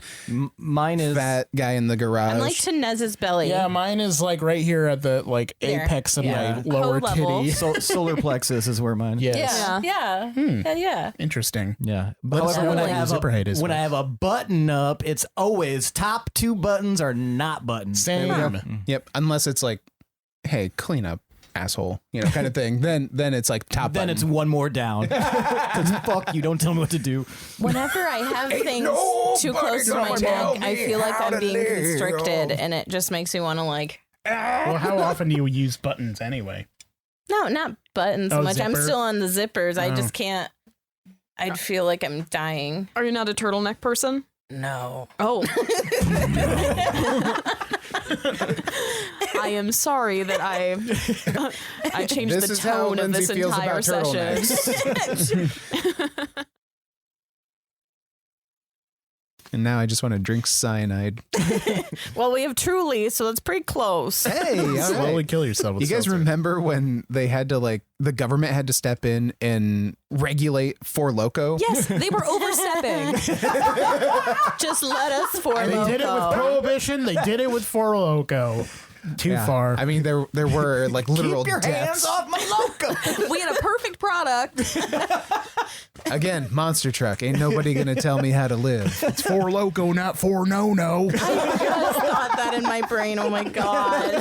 Mine is fat guy in the garage. I'm like to Nez's belly. Yeah, mine is like right here at the like There. apex of Yeah. my lower Toe level. titty. solar plexus is where mine. Yes. Yeah. Yeah. Yeah. Interesting. Yeah. Let us However, know when I what your have zipper height is, when I Mike. have a button up, it's always top 2 buttons are not buttons. Same. Yep, unless it's like, hey, clean up, asshole, you know, kind of thing. Then it's like top. Then button. it's one more down. Because fuck you, don't tell me what to do. Whenever I have things too close to my neck, I feel like I'm being constricted, and it just makes me want to like. Well, how often do you use buttons anyway? No, not buttons so Oh, much. I'm zipper? still on the zippers. I Oh. just can't. I'd feel like I'm dying. Are you not a turtleneck person? No. Oh. I am sorry that I changed This the is how tone of Lindsay this feels entire about session. turtlenecks. And now I just want to drink cyanide. Well, we have Truly, so that's pretty close. Hey, all Slowly right. kill yourself with You guys seltzer. remember when they had to the government had to step in and regulate Four Loko? Yes, they were overstepping. Just let us for They did it with Prohibition. They did it with Four Loko. Too Yeah. far. I mean, there were like literal Keep your deaths. hands off my loco. We had a perfect product. Again, monster truck. Ain't nobody gonna tell me how to live. It's Four Loko, not Four No. I just thought that in my brain. Oh my god.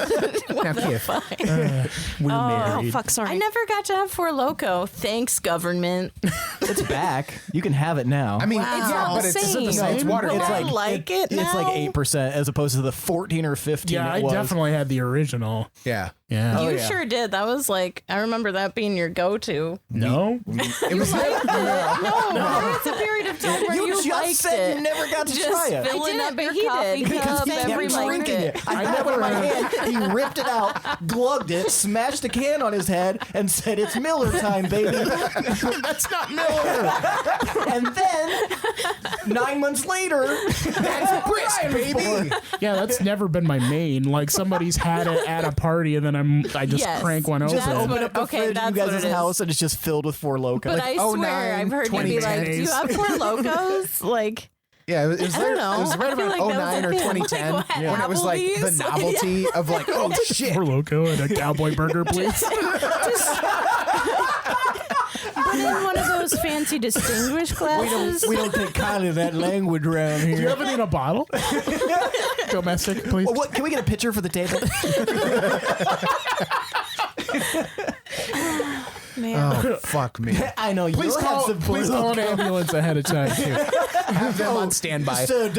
Now, Kif, We're Oh, married. fuck, sorry. I never got to have Four Loco. Thanks, government. It's back. You can have it now. I mean, Wow. yeah, but It's it's the it's same. water. Will It's I like like it It's like now? 8% as opposed to the 14 or 15 Yeah, it I was. definitely had the original. yeah. Yeah. You yeah. sure did. That was like, I remember that being your go-to. No? It was No, there was a period of time where you, You just liked said it. you never got to Just try it. filling didn't, up but your he coffee did. cup He kept every drinking like it. I had one in my hand. He ripped it out, glugged it, smashed a can on his head, and said, "It's Miller time, baby." That's not Miller. And then 9 months later, that's brisk, baby. Yeah, that's never been my main. Like somebody's had it at a party and then I just Yes. crank one just open. open what- up the okay, fridge in that's you what guys' it is. house, and it's just filled with Four Loko. But I swear, 09, I've heard you be like, do you 2010s. have Four Locos? Like, Yeah, it was, I don't know. It was right I feel around like that was 09 a or thing. 2010 Like, what, when it was like the Applebee's? novelty of like, oh shit. Four Loko and a cowboy burger, please. but in one of those fancy distinguished classes. we don't take kindly to that language around Do you here. have it in a bottle? Domestic, please. Well, what, can we get a picture for the table? Oh fuck me. I know. Please you'll call, have some Four please call an Loko. ambulance ahead of time, too. Have them on standby. Sir,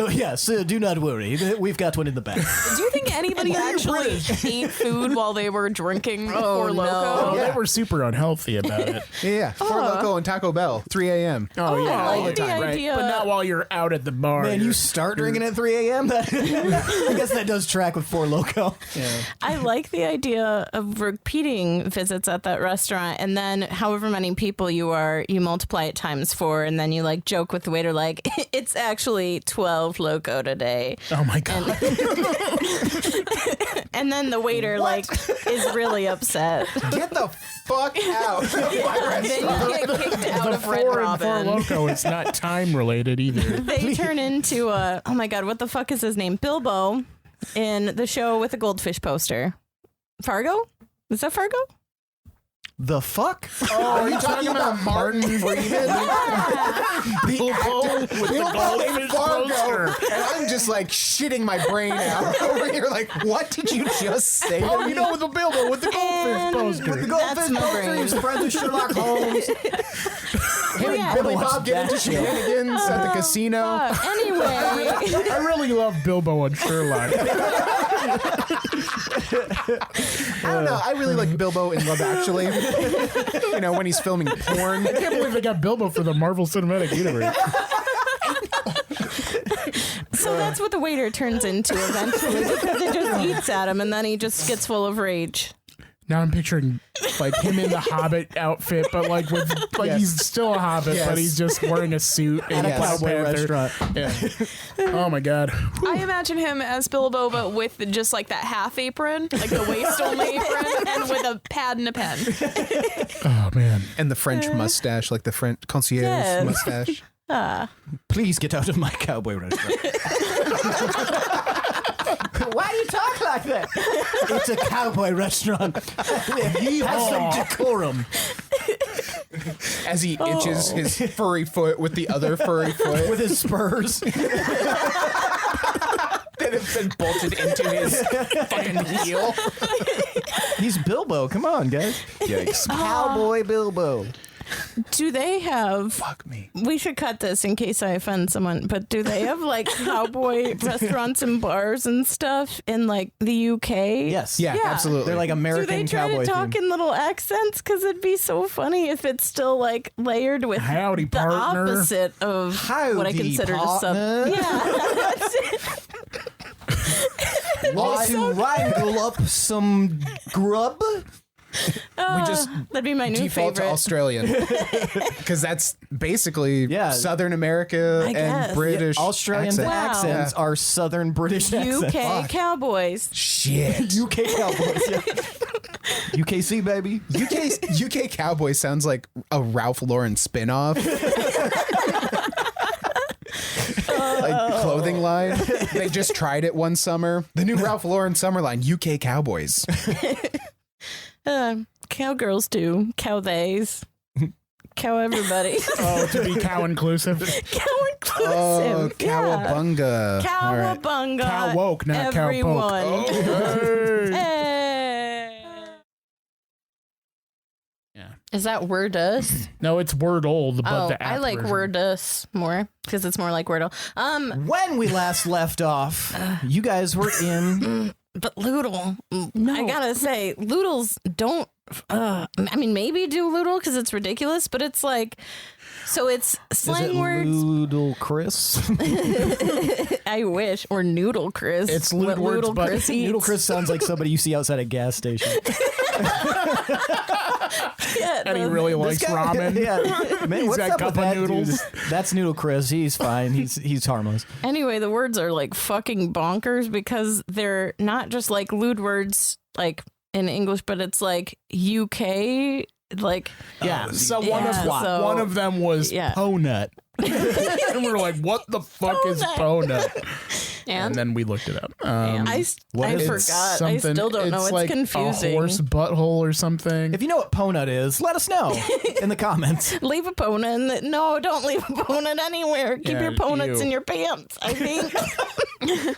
do not worry. We've got one in the back. Do you think anybody actually ate food while they were drinking Four no. Loko? Oh, they were super unhealthy about it. Yeah, Four Loko and Taco Bell, 3 a.m. Oh, yeah. I all like the the time, right? idea. But not while you're out at the bar. Man, you start drinking at 3 a.m.? I guess that does track with Four Loko. I like the idea of repeating visits at that restaurant, and then however many people you are, you multiply it times 4, and then you like joke with the waiter like, it's actually 12 Loco today. Oh, my God. And then the waiter like is really upset. Get the fuck out. Then you get kicked out The of Red 4 and 4 Robin. Loko, it's not time related either. They turn into oh my god, what the fuck is his name? Bilbo in the show with the goldfish poster. Fargo? Is that Fargo? The fuck? Oh, are you talking about Martin Freeman? Bilbo with the goldfish poster. And I'm just like shitting my brain out over here. Like, what did you just say? Oh, you know, with the Bilbo with the goldfish poster. That's my brain. He's friends with Sherlock Holmes. Him and Billy Bob get into shenanigans at the casino. Anyway, I really love Bilbo and Sherlock. I don't know. I really like Bilbo in Love Actually. You know, when he's filming porn. I can't believe they got Bilbo for the Marvel Cinematic Universe. so that's what the waiter turns into eventually because it just eats at him and then he just gets full of rage. Now I'm picturing like him in the Hobbit outfit, but like with like he's still a Hobbit, but he's just wearing a suit and At a Black cowboy Panther. restaurant. Yeah. Oh my God. I imagine him as Bilbo, but with just like that half apron, like the waist only apron, and with a pad and a pen. Oh man. And the French mustache, like the French concierge Yes. mustache. Please get out of my cowboy restaurant. Why do you talk like that? It's a cowboy restaurant. Have some decorum. As he itches his furry foot with the other furry foot. With his spurs. that have been bolted into his fucking heel. He's Bilbo. Come on, guys. Yikes. Cowboy Bilbo. Do they have? Fuck me. We should cut this in case I offend someone. But do they have like cowboy restaurants and bars and stuff in like the UK? Yes. Yeah, absolutely. They're like Do American they try cowboy to talk themed. in little accents? Because it'd be so funny if it's still like layered with Howdy, the partner. opposite of what I Howdy, consider partner. to Yeah, that's it. Want to wrangle up some grub? We just That'd be my new default to favorite. Australian because that's basically Yeah. Southern America I guess. and British Australian accent. Wow. accents are Southern British accents. UK Cowboys. Shit. UK Cowboys. Yeah. UKC, baby. UK Cowboy sounds like a Ralph Lauren spinoff. Like clothing line. They just tried it one summer. The new Ralph Lauren summer line, UK Cowboys. Cowgirls do. Cow theys. Cow everybody. Oh, to be cow inclusive. Cow inclusive. Oh, Yeah. cowabunga. All right. Cowabunga. Cow woke, not cow everyone. poke. Hey. Hey. Yeah. Is that Wordus? No, it's Wordle, but Oh, the app I like version. Wordus more because it's more like Wordle. When we last left off, you guys were in. But Loodle, I gotta say, Loodles don't. I mean, maybe do Loodle because it's ridiculous, but it's like, so it's slang Is it words. Loodle Chris? I wish, or Noodle Chris. It's what lewd words, Loodle but Chris eats. Noodle Chris sounds like somebody you see outside a gas station. Yeah, And he the- really This likes guy- ramen. Yeah, man, what's got up with cup of that noodles. dude? That's Noodle Chris. He's fine. He's harmless. Anyway, the words are like fucking bonkers because they're not just like lewd words like in English, but it's like UK, like Yeah. So Yeah, so- one of them was Yeah. Ponut. And we're like, what the fuck is Ponut? And and then we looked it up. I It's forgot. I something- still don't know. It's like confusing. a horse butthole or something. If you know what Ponut is, let us know in the comments. Leave a ponut. No, don't leave a ponut anywhere. Keep Yeah, your ponuts ew. in your pants. I think.